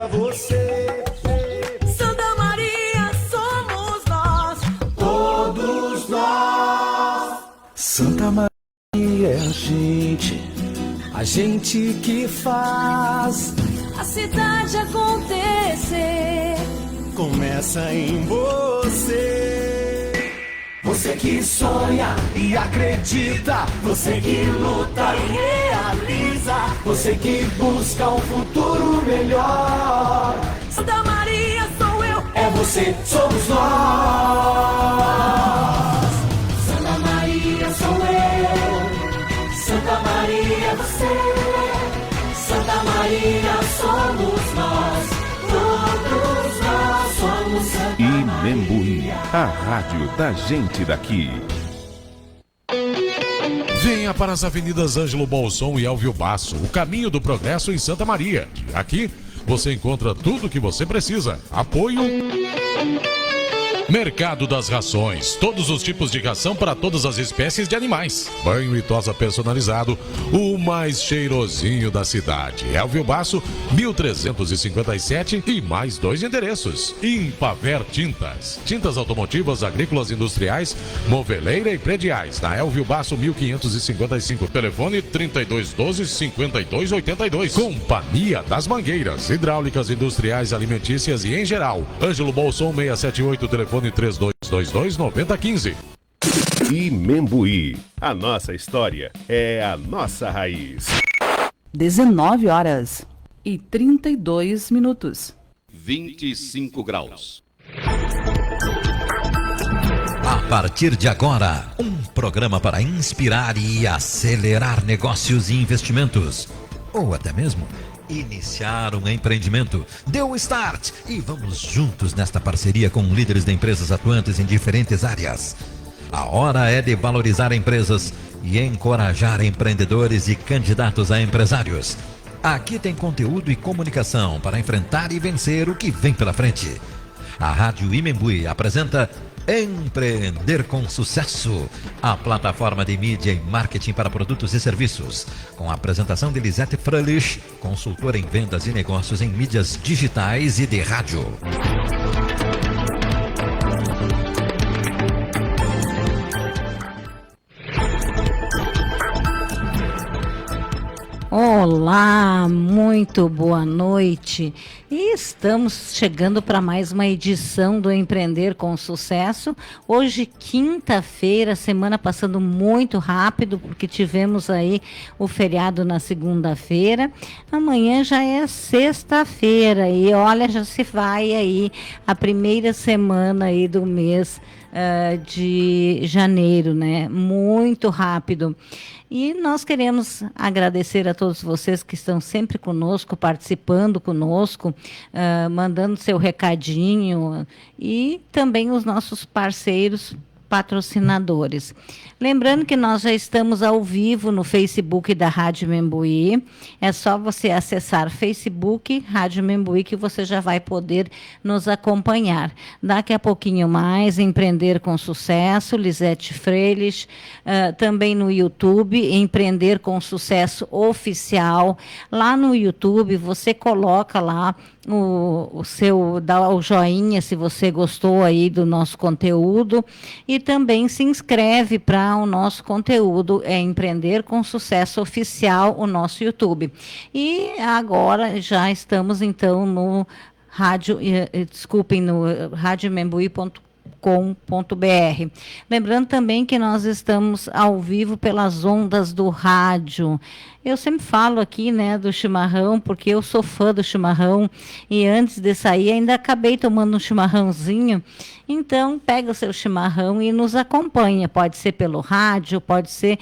Você, Santa Maria somos nós, todos nós. Santa Maria é a gente que faz a cidade acontecer. Começa em você. Você que sonha e acredita, você que luta e realiza, você que busca um futuro melhor. Santa Maria sou eu, É você, somos nós. Santa Maria sou eu, Santa Maria é você, Santa Maria somos nós, todos nós somos Santa Imembuí, a rádio da gente daqui. Venha para as avenidas Ângelo Bolson e Elvio Basso, o caminho do progresso em Santa Maria. Aqui você encontra tudo o que você precisa. Apoio... Mercado das Rações, todos os tipos de ração para todas as espécies de animais. Banho e tosa personalizado, o mais cheirosinho da cidade. Elvio Basso, 1357 e mais 2 endereços. Impaver Tintas, tintas automotivas, agrícolas, industriais, moveleira e prediais. Na Elvio Basso, 1555, telefone 3212-5282. Companhia das Mangueiras, hidráulicas, industriais, alimentícias e em geral. Ângelo Bolson, 678, telefone 3222-9015. Imembuí, a nossa história é a nossa raiz. 19h32. 25 graus. A partir de agora, um programa para inspirar e acelerar negócios e investimentos. Ou até mesmo iniciar um empreendimento. Dê o start e vamos juntos nesta parceria com líderes de empresas atuantes em diferentes áreas. A hora é de valorizar empresas e encorajar empreendedores e candidatos a empresários. Aqui tem conteúdo e comunicação para enfrentar e vencer o que vem pela frente. A Rádio Imembuí apresenta Empreender com Sucesso, a plataforma de mídia e marketing para produtos e serviços, com a apresentação de Lisete Fröhlich, consultora em vendas e negócios em mídias digitais e de rádio. Olá, muito boa noite. E estamos chegando para mais uma edição do Empreender com Sucesso. Hoje, quinta-feira, semana passando muito rápido, porque tivemos aí o feriado na segunda-feira. Amanhã já é sexta-feira e olha, já se vai aí a primeira semana aí do mês de janeiro, né? Muito rápido. E nós queremos agradecer a todos vocês que estão sempre conosco, participando conosco, mandando seu recadinho e também os nossos parceiros patrocinadores. Lembrando que nós já estamos ao vivo no Facebook da Rádio Imembuí. É só você acessar Facebook, Rádio Imembuí, que você já vai poder nos acompanhar. Daqui a pouquinho mais, Empreender com Sucesso, Lisete Fröhlich, também no YouTube, Empreender com Sucesso Oficial. Lá no YouTube, você coloca lá dá o joinha se você gostou aí do nosso conteúdo e também se inscreve para o nosso conteúdo, Empreender com Sucesso Oficial, o nosso YouTube. E agora já estamos então no radioimembuí.com.br. Lembrando também que nós estamos ao vivo pelas ondas do rádio. Eu sempre falo aqui, né, do chimarrão, porque eu sou fã do chimarrão e antes de sair ainda acabei tomando um chimarrãozinho. Então, pega o seu chimarrão e nos acompanha. Pode ser pelo rádio, pode ser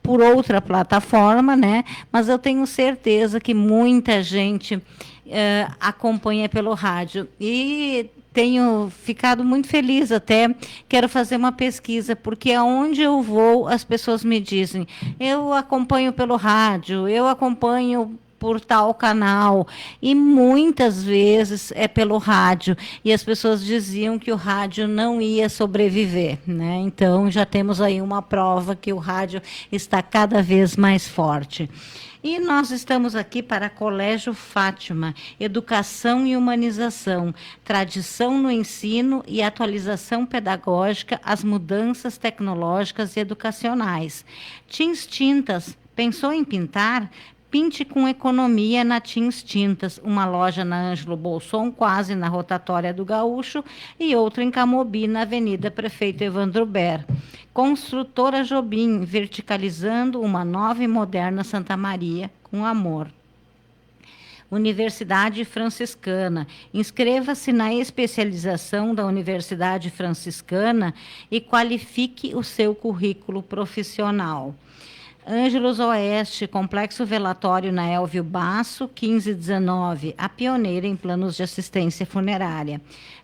por outra plataforma, né? Mas eu tenho certeza que muita gente acompanha pelo rádio. E tenho ficado muito feliz até, quero fazer uma pesquisa, porque aonde eu vou, as pessoas me dizem, eu acompanho pelo rádio, eu acompanho por tal canal, e muitas vezes é pelo rádio, e as pessoas diziam que o rádio não ia sobreviver, né? Então já temos aí uma prova que o rádio está cada vez mais forte. E nós estamos aqui para Colégio Fátima, Educação e Humanização, Tradição no Ensino e Atualização Pedagógica às Mudanças Tecnológicas e Educacionais. Tins Tintas, pensou em pintar? Pinte com economia na Tins Tintas, uma loja na Ângelo Bolson, quase na rotatória do Gaúcho, e outra em Camobi, na Avenida Prefeito Evandro Ber. Construtora Jobim, verticalizando uma nova e moderna Santa Maria com amor. Universidade Franciscana. Inscreva-se na especialização da Universidade Franciscana e qualifique o seu currículo profissional. Ângelos Oeste, Complexo Velatório na Elvio Basso, 1519, a pioneira em planos de assistência funerária.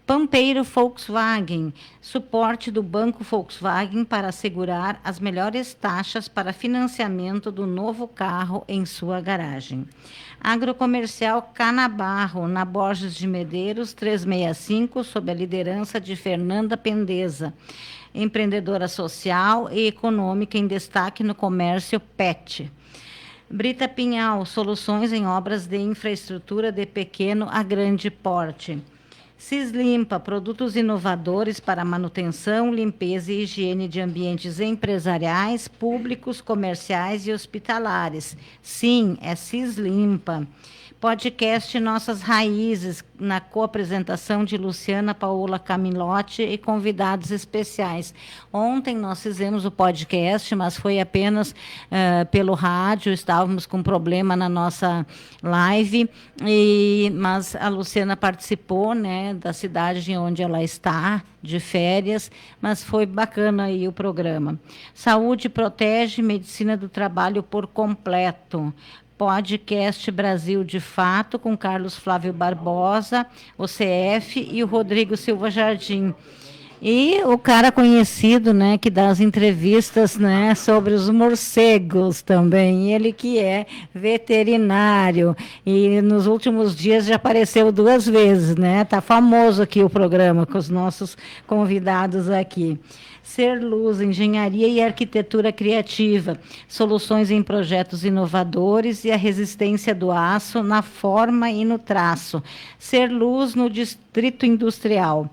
Pampeiro Volkswagen, suporte do Banco Volkswagen para assegurar as melhores taxas para financiamento do novo carro em sua garagem. Agrocomercial Canabarro, na Borges de Medeiros, 365, sob a liderança de Fernanda Pendeza. Empreendedora social e econômica em destaque no comércio PET. Brita Pinhal, soluções em obras de infraestrutura de pequeno a grande porte. Cislimpa, produtos inovadores para manutenção, limpeza e higiene de ambientes empresariais, públicos, comerciais e hospitalares. Sim, é Cislimpa. Podcast Nossas Raízes, na coapresentação de Luciana Paola Camilotti e convidados especiais. Ontem nós fizemos o podcast, mas foi apenas pelo rádio, estávamos com problema na nossa live, mas a Luciana participou, né, da cidade de onde ela está, de férias, mas foi bacana aí o programa. Saúde protege, medicina do trabalho por completo. Podcast Brasil de Fato, com Carlos Flávio Barbosa, o CF e o Rodrigo Silva Jardim. E o cara conhecido, né, que dá as entrevistas, né, sobre os morcegos também, ele que é veterinário, e nos últimos dias já apareceu 2 vezes, né, tá famoso aqui o programa com os nossos convidados aqui. Ser Luz, Engenharia e Arquitetura Criativa, soluções em projetos inovadores e a resistência do aço na forma e no traço. Ser Luz no Distrito Industrial.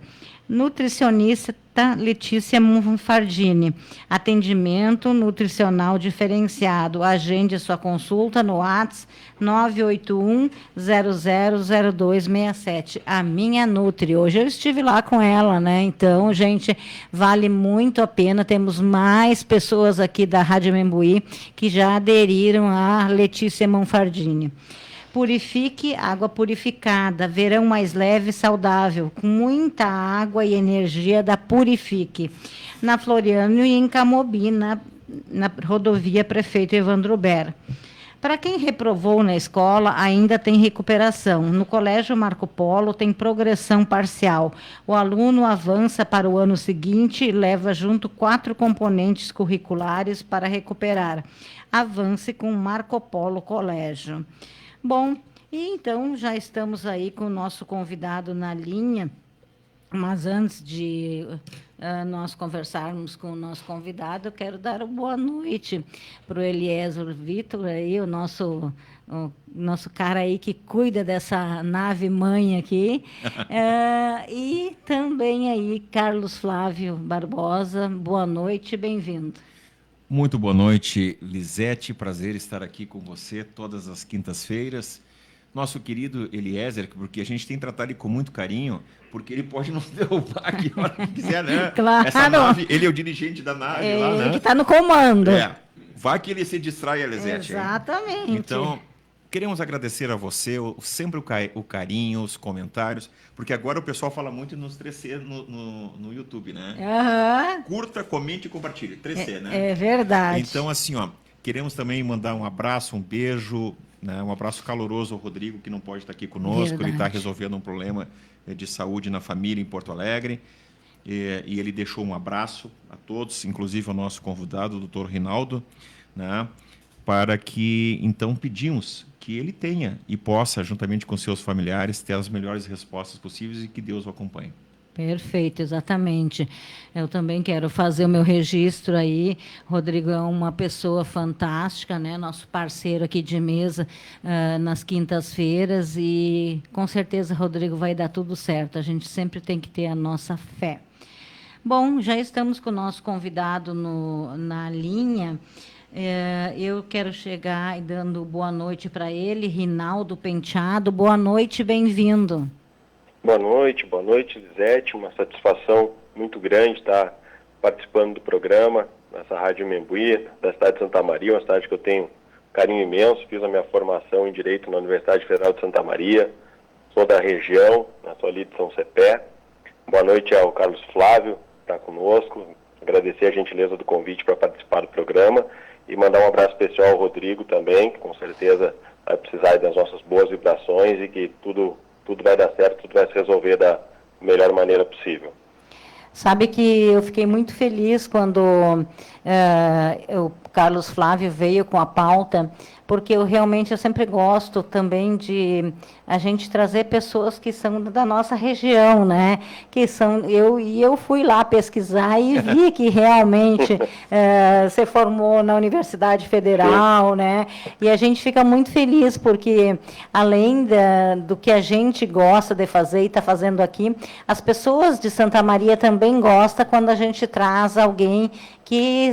Nutricionista Letícia Monfardini. Atendimento nutricional diferenciado. Agende sua consulta no WhatsApp 981-000267. A minha Nutri. Hoje eu estive lá com ela, né? Então, gente, vale muito a pena. Temos mais pessoas aqui da Rádio Membuí que já aderiram a Letícia Monfardini. Purifique, água purificada, verão mais leve e saudável, com muita água e energia da Purifique. Na Floriano e em Camobi, na rodovia Prefeito Evandro Ber. Para quem reprovou na escola, ainda tem recuperação. No Colégio Marco Polo tem progressão parcial. O aluno avança para o ano seguinte e leva junto 4 componentes curriculares para recuperar. Avance com Marco Polo Colégio. Bom, e então já estamos aí com o nosso convidado na linha, mas antes de nós conversarmos com o nosso convidado, eu quero dar uma boa noite para o Eliezer Vitor, aí, o nosso cara aí que cuida dessa nave mãe aqui, e também aí Carlos Flávio Barbosa, boa noite, bem-vindo. Muito boa noite, Lisete. Prazer estar aqui com você todas as quintas-feiras. Nosso querido Eliezer, porque a gente tem tratado ele com muito carinho, porque ele pode nos derrubar aqui a hora que quiser, né? Claro. Essa nave, ele é o dirigente da nave lá, né? Ele que está no comando. Vai que ele se distrai, Lisete. Exatamente. Então, queremos agradecer a você, sempre o carinho, os comentários, porque agora o pessoal fala muito nos 3C no YouTube, né? Uhum. Curta, comente e compartilhe. 3C, né? É verdade. Então, assim, ó, queremos também mandar um abraço, um beijo, né, um abraço caloroso ao Rodrigo, que não pode estar aqui conosco. Verdade. Ele está resolvendo um problema de saúde na família em Porto Alegre. E ele deixou um abraço a todos, inclusive ao nosso convidado, o doutor Rinaldo, né? para que, então, pedimos que ele tenha e possa, juntamente com seus familiares, ter as melhores respostas possíveis e que Deus o acompanhe. Perfeito, exatamente. Eu também quero fazer o meu registro aí. Rodrigo é uma pessoa fantástica, né? Nosso parceiro aqui de mesa nas quintas-feiras e com certeza, Rodrigo, vai dar tudo certo. A gente sempre tem que ter a nossa fé. Bom, já estamos com o nosso convidado na linha. Eu quero chegar dando boa noite para ele, Rinaldo Penteado. Boa noite, bem-vindo. Boa noite, Lisete. Uma satisfação muito grande estar participando do programa, nessa Rádio Membuí, da cidade de Santa Maria, uma cidade que eu tenho um carinho imenso. Fiz a minha formação em Direito na Universidade Federal de Santa Maria, sou da região, sou ali de São Cepé. Boa noite ao Carlos Flávio, que está conosco. Agradecer a gentileza do convite para participar do programa e mandar um abraço especial ao Rodrigo também, que com certeza vai precisar das nossas boas vibrações e que tudo vai dar certo, tudo vai se resolver da melhor maneira possível. Sabe que eu fiquei muito feliz quando o Carlos Flávio veio com a pauta, porque eu sempre gosto também de a gente trazer pessoas que são da nossa região, né? Eu fui lá pesquisar e vi que realmente você formou na Universidade Federal, né? E a gente fica muito feliz porque, além do que a gente gosta de fazer e está fazendo aqui, as pessoas de Santa Maria também gostam quando a gente traz alguém que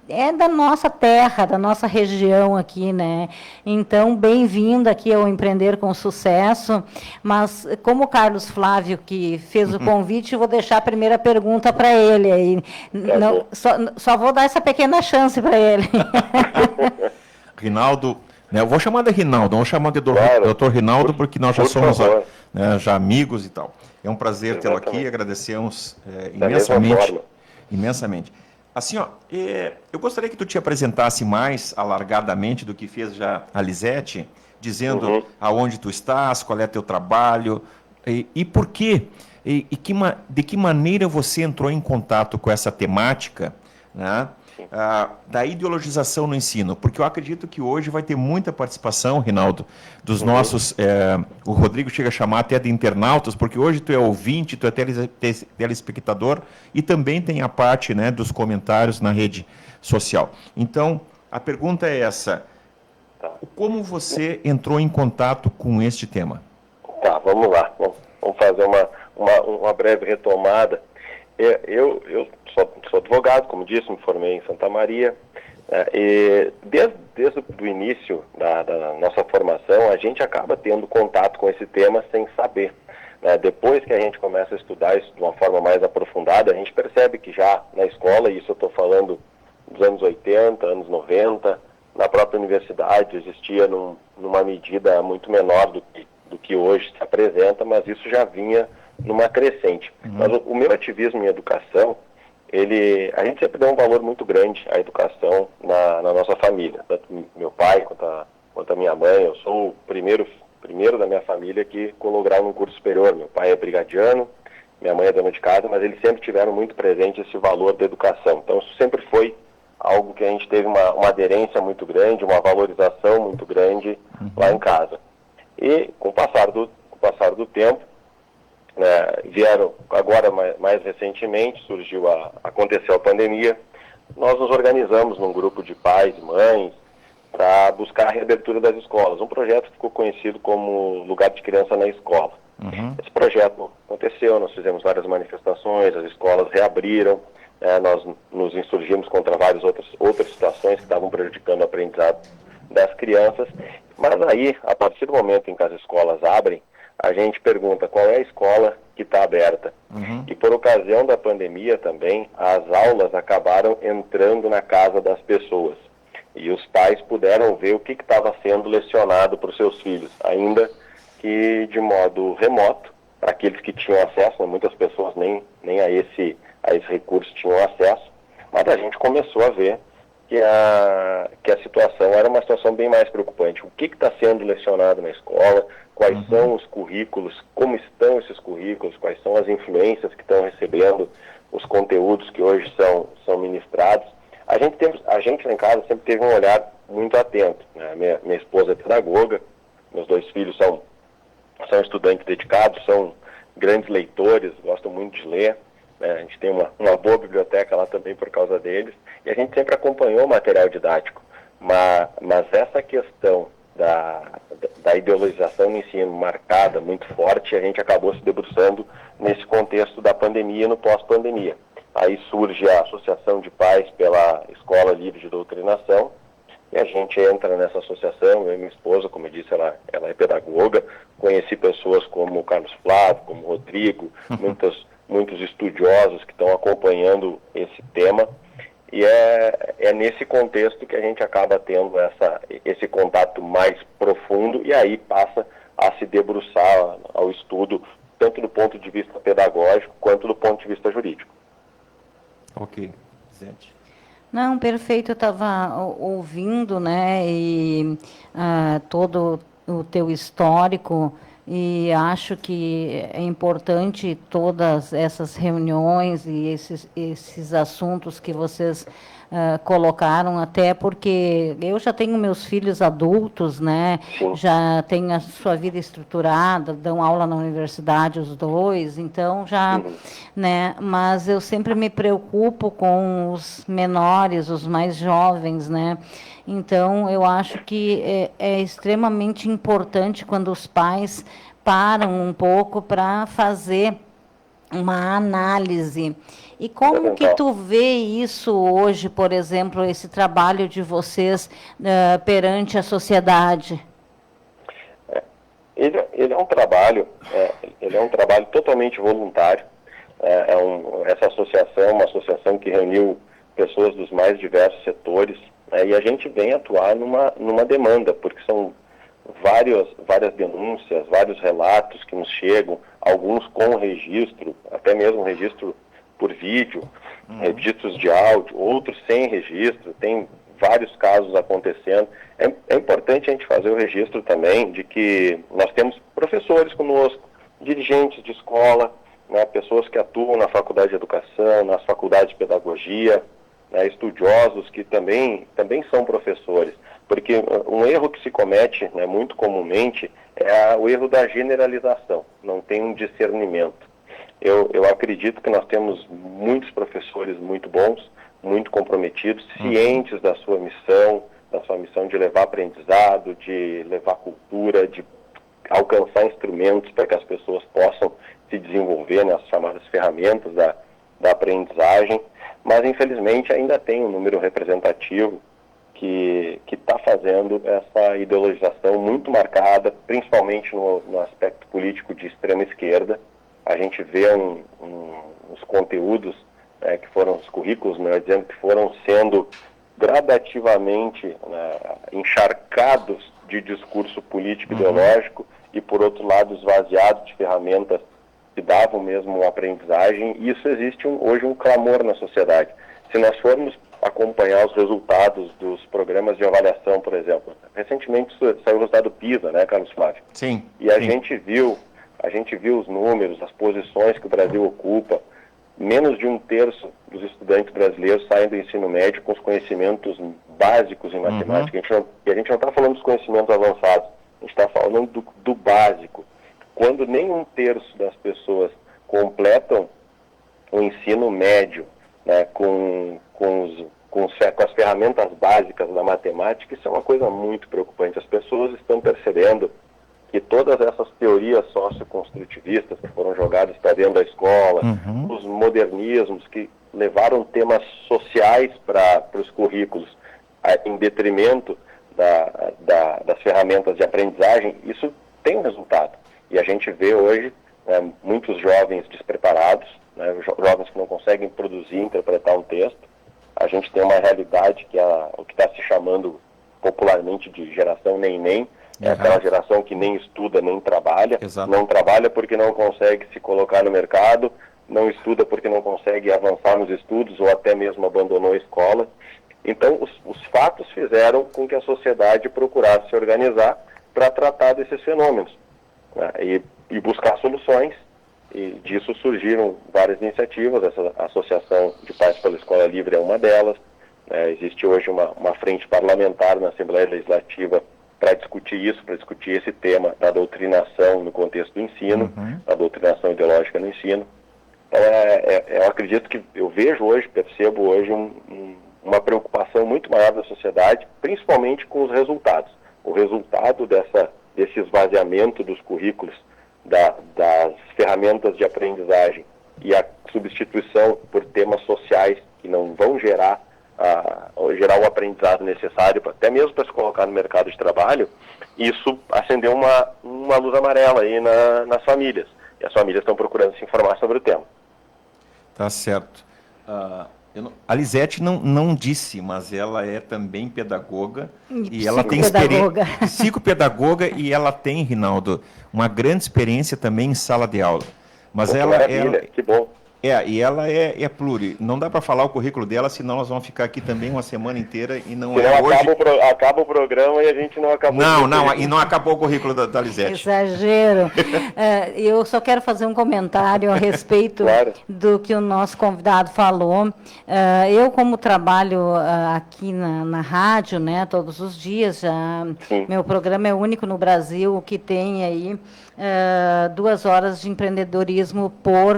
é da nossa terra, da nossa região aqui, né? Então, bem-vindo aqui ao Empreender com Sucesso. Mas, como o Carlos Flávio que fez o convite, eu vou deixar a primeira pergunta para ele. Aí. Não, só vou dar essa pequena chance para ele. Rinaldo, né, eu vou chamar de Rinaldo, não vou chamar de doutor Rinaldo, porque nós já somos já amigos e tal. É um prazer tê-lo aqui, agradecemos imensamente. Assim, eu gostaria que tu te apresentasse mais alargadamente do que fez já a Lisete, dizendo aonde tu estás, qual é teu trabalho e por quê, de que maneira você entrou em contato com essa temática, né, da ideologização no ensino, porque eu acredito que hoje vai ter muita participação, Rinaldo, dos nossos, o Rodrigo chega a chamar até de internautas, porque hoje tu é ouvinte, tu é telespectador e também tem a parte, né, dos comentários na rede social. Então, a pergunta é essa, como você entrou em contato com este tema? Tá, vamos lá, vamos fazer uma breve retomada. Eu sou advogado, como disse, me formei em Santa Maria, e desde o início da nossa formação, a gente acaba tendo contato com esse tema sem saber. Depois que a gente começa a estudar isso de uma forma mais aprofundada, a gente percebe que já na escola, e isso eu estou falando dos anos 80, anos 90, na própria universidade existia numa medida muito menor do que hoje se apresenta, mas isso já vinha numa crescente. Mas o meu ativismo em educação, a gente sempre deu um valor muito grande à educação na nossa família, tanto meu pai quanto a minha mãe. Eu sou o primeiro da minha família que colou grau no curso superior. Meu pai é brigadiano, minha mãe é dona de casa, mas eles sempre tiveram muito presente esse valor da educação. Então isso sempre foi algo que a gente teve uma aderência muito grande, uma valorização muito grande lá em casa. E com o passar do tempo, vieram agora mais recentemente, aconteceu a pandemia, nós nos organizamos num grupo de pais e mães para buscar a reabertura das escolas, um projeto que ficou conhecido como Lugar de Criança na Escola. Esse projeto aconteceu, nós fizemos várias manifestações, as escolas reabriram, nós nos insurgimos contra várias outras situações que estavam prejudicando o aprendizado das crianças, mas aí, a partir do momento em que as escolas abrem, a gente pergunta qual é a escola que está aberta. E por ocasião da pandemia também, as aulas acabaram entrando na casa das pessoas. E os pais puderam ver o que estava sendo lecionado para os seus filhos, ainda que de modo remoto, para aqueles que tinham acesso, muitas pessoas nem a esse recurso tinham acesso, mas a gente começou a ver que a situação era uma situação bem mais preocupante. O que está sendo lecionado na escola, quais são os currículos, como estão esses currículos, quais são as influências que estão recebendo os conteúdos que hoje são ministrados. A gente lá em casa sempre teve um olhar muito atento, né? Minha esposa é pedagoga, meus 2 filhos são estudantes dedicados, são grandes leitores, gostam muito de ler, né? A gente tem uma boa biblioteca lá também por causa deles, e a gente sempre acompanhou o material didático, mas essa questão da ideologização no ensino marcada, muito forte, a gente acabou se debruçando nesse contexto da pandemia e no pós-pandemia. Aí surge a Associação de Pais pela Escola Livre de Doutrinação, e a gente entra nessa associação. Eu e minha esposa, como eu disse, ela é pedagoga, conheci pessoas como o Carlos Flávio, como o Rodrigo, muitos estudiosos que estão acompanhando esse tema, e é nesse contexto que a gente acaba tendo esse contato mais profundo, e aí passa a se debruçar ao estudo, tanto do ponto de vista pedagógico, quanto do ponto de vista jurídico. Ok. Zete. Não, perfeito, eu estava ouvindo, né, e todo o teu histórico, e acho que é importante todas essas reuniões e esses assuntos que vocês colocaram, até porque eu já tenho meus filhos adultos, né? Já tenho a sua vida estruturada, dão aula na universidade os 2, então já, né? Mas eu sempre me preocupo com os menores, os mais jovens, né? Então, eu acho que é extremamente importante quando os pais param um pouco para fazer uma análise. E como que tu vê isso hoje, por exemplo, esse trabalho de vocês perante a sociedade? Ele é um trabalho totalmente voluntário. Essa associação é uma associação que reuniu pessoas dos mais diversos setores, e a gente vem atuar numa demanda, porque são várias denúncias, vários relatos que nos chegam, alguns com registro, até mesmo registro por vídeo, registros de áudio, outros sem registro, tem vários casos acontecendo. É importante a gente fazer o registro também de que nós temos professores conosco, dirigentes de escola, né, pessoas que atuam na faculdade de educação, nas faculdades de pedagogia, né, estudiosos que também são professores, porque um erro que se comete, né, muito comumente é o erro da generalização, não tem um discernimento. Eu acredito que nós temos muitos professores muito bons, muito comprometidos, cientes da sua missão de levar aprendizado, de levar cultura, de alcançar instrumentos para que as pessoas possam se desenvolver nas chamadas ferramentas da aprendizagem, mas infelizmente ainda tem um número representativo que está fazendo essa ideologização muito marcada, principalmente no aspecto político de extrema esquerda. A gente vê os conteúdos, que foram os currículos, melhor dizendo, que foram sendo gradativamente, né, encharcados de discurso político ideológico e, por outro lado, esvaziados de ferramentas que davam mesmo uma aprendizagem. E isso existe hoje um clamor na sociedade. Se nós formos acompanhar os resultados dos programas de avaliação, por exemplo, recentemente saiu o resultado do PISA, né, Carlos Flávio? Sim. E a gente viu os números, as posições que o Brasil ocupa. Menos de 1/3 dos estudantes brasileiros saem do ensino médio com os conhecimentos básicos em matemática. E a gente não está falando dos conhecimentos avançados, a gente está falando do básico. Quando nem 1/3 das pessoas completam o ensino médio, né, com as ferramentas básicas da matemática, isso é uma coisa muito preocupante. As pessoas estão percebendo que todas essas teorias socioconstrutivistas que foram jogadas para dentro da escola, os modernismos que levaram temas sociais para os currículos em detrimento das ferramentas de aprendizagem, isso tem um resultado. E a gente vê hoje muitos jovens despreparados, né, jovens que não conseguem produzir, interpretar um texto. A gente tem uma realidade que é o que está se chamando popularmente de geração nem-nem, é aquela geração que nem estuda, nem trabalha. Exato. Não trabalha porque não consegue se colocar no mercado, não estuda porque não consegue avançar nos estudos ou até mesmo abandonou a escola. Então, os fatos fizeram com que a sociedade procurasse se organizar para tratar desses fenômenos, né, e buscar soluções. E disso surgiram várias iniciativas. Essa Associação de Pais pela Escola Livre é uma delas. Existe hoje uma frente parlamentar na Assembleia Legislativa para discutir isso, para discutir esse tema da doutrinação no contexto do ensino, da doutrinação ideológica no ensino. Então, eu acredito que eu vejo hoje, percebo hoje uma preocupação muito maior da sociedade, principalmente com os resultados. O resultado desse esvaziamento dos currículos, das ferramentas de aprendizagem e a substituição por temas sociais que não vão gerar o aprendizado necessário, até mesmo para se colocar no mercado de trabalho, isso acendeu uma luz amarela aí nas famílias. E as famílias estão procurando se informar sobre o tema. Tá certo. A Lisete não disse, mas ela é também pedagoga e ela tem experiência, psicopedagoga, e ela tem, Rinaldo, uma grande experiência também em sala de aula. Mas que bom. E ela é pluri. Não dá para falar o currículo dela, senão nós vamos ficar aqui também uma semana inteira e não hoje. Acaba o programa e a gente não acabou. E não acabou o currículo da Lisete. Exagero. Eu só quero fazer um comentário a respeito do que o nosso convidado falou. Eu, como trabalho aqui na rádio, né, todos os dias, meu programa é o único no Brasil que tem aí 2 horas de empreendedorismo por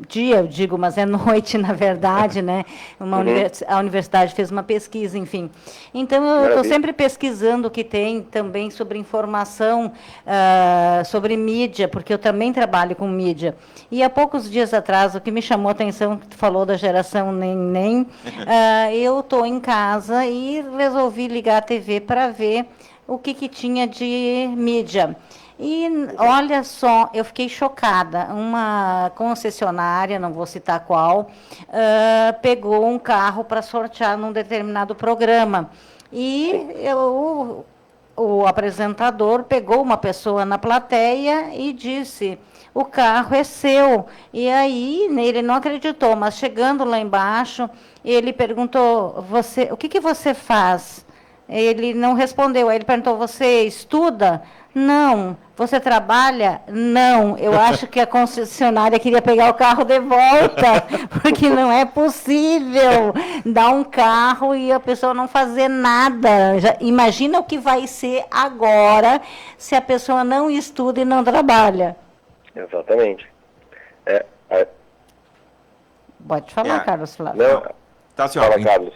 dia, eu digo, mas é noite, na verdade, né? A universidade fez uma pesquisa, enfim. Então, eu estou sempre pesquisando o que tem também sobre informação, sobre mídia, porque eu também trabalho com mídia. E há poucos dias atrás, o que me chamou a atenção, que tu falou da geração nem, eu estou em casa e resolvi ligar a TV para ver o que tinha de mídia. E olha só, eu fiquei chocada. Uma concessionária, não vou citar qual, pegou um carro para sortear num determinado programa. E o apresentador pegou uma pessoa na plateia e disse: o carro é seu. E aí ele não acreditou, mas chegando lá embaixo, ele perguntou: o que você faz? Ele não respondeu. Aí ele perguntou: você estuda? Não. Você trabalha? Não. Eu acho que a concessionária queria pegar o carro de volta, porque não é possível dar um carro e a pessoa não fazer nada. Imagina o que vai ser agora se a pessoa não estuda e não trabalha. Exatamente. Pode falar, Carlos Flávio. Não, tá, senhora. Fala, Carlos.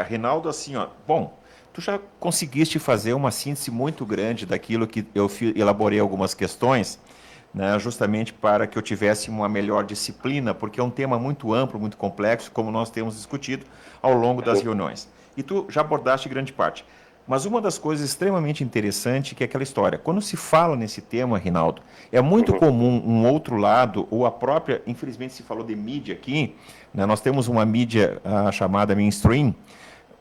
Rinaldo, assim, bom, tu já conseguiste fazer uma síntese muito grande daquilo que eu elaborei algumas questões, né, justamente para que eu tivesse uma melhor disciplina, porque é um tema muito amplo, muito complexo, como nós temos discutido ao longo das reuniões. E tu já abordaste grande parte. Mas uma das coisas extremamente interessantes que é aquela história. Quando se fala nesse tema, Rinaldo, é muito comum um outro lado, ou a própria, infelizmente se falou de mídia aqui, né, nós temos uma mídia chamada mainstream,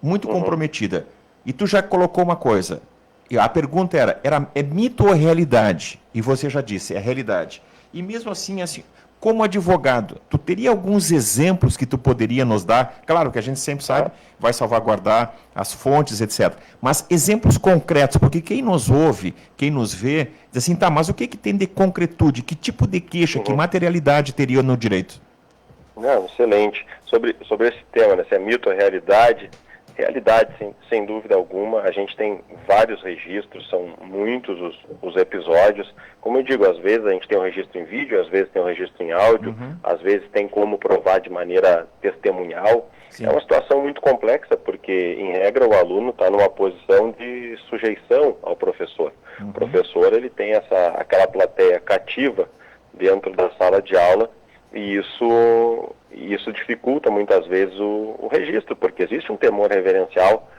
muito comprometida. E tu já colocou uma coisa, a pergunta é mito ou realidade? E você já disse, é realidade. E mesmo assim, como advogado, tu teria alguns exemplos que tu poderia nos dar? Claro que a gente sempre sabe, vai salvaguardar as fontes, etc. Mas exemplos concretos, porque quem nos ouve, quem nos vê, diz assim, tá, mas o que tem de concretude? Que tipo de queixa, que materialidade teria no direito? Não, excelente. Sobre esse tema, né, se é mito ou realidade... Realidade, sem dúvida alguma. A gente tem vários registros, são muitos os episódios. Como eu digo, às vezes a gente tem um registro em vídeo, às vezes tem um registro em áudio, às vezes tem como provar de maneira testemunhal. Sim. É uma situação muito complexa, porque, em regra, o aluno está numa posição de sujeição ao professor. O professor ele tem aquela plateia cativa dentro da sala de aula, e isso dificulta muitas vezes o registro, porque existe um temor reverencial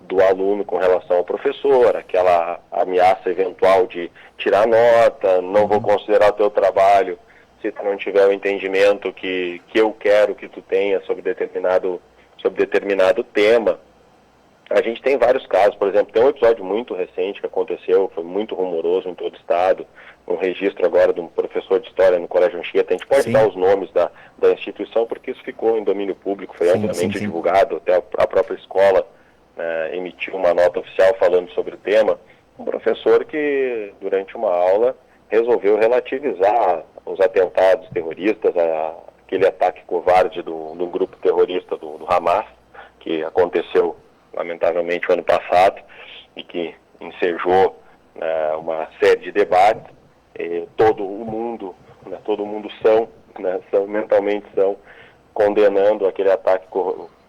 do aluno com relação ao professor, aquela ameaça eventual de tirar nota, não vou considerar o teu trabalho se tu não tiver o entendimento que eu quero que tu tenha sobre determinado tema. A gente tem vários casos, por exemplo, tem um episódio muito recente que aconteceu, foi muito rumoroso em todo o estado, um registro agora de um professor de história no Colégio Anchieta. A gente pode dar os nomes da instituição, porque isso ficou em domínio público, foi amplamente divulgado, até a própria escola emitiu uma nota oficial falando sobre o tema. Um professor que, durante uma aula, resolveu relativizar os atentados terroristas, aquele ataque covarde do grupo terrorista do Hamas, que aconteceu, lamentavelmente, o ano passado, e que ensejou uma série de debates. Todo o mundo, mentalmente são, condenando aquele ataque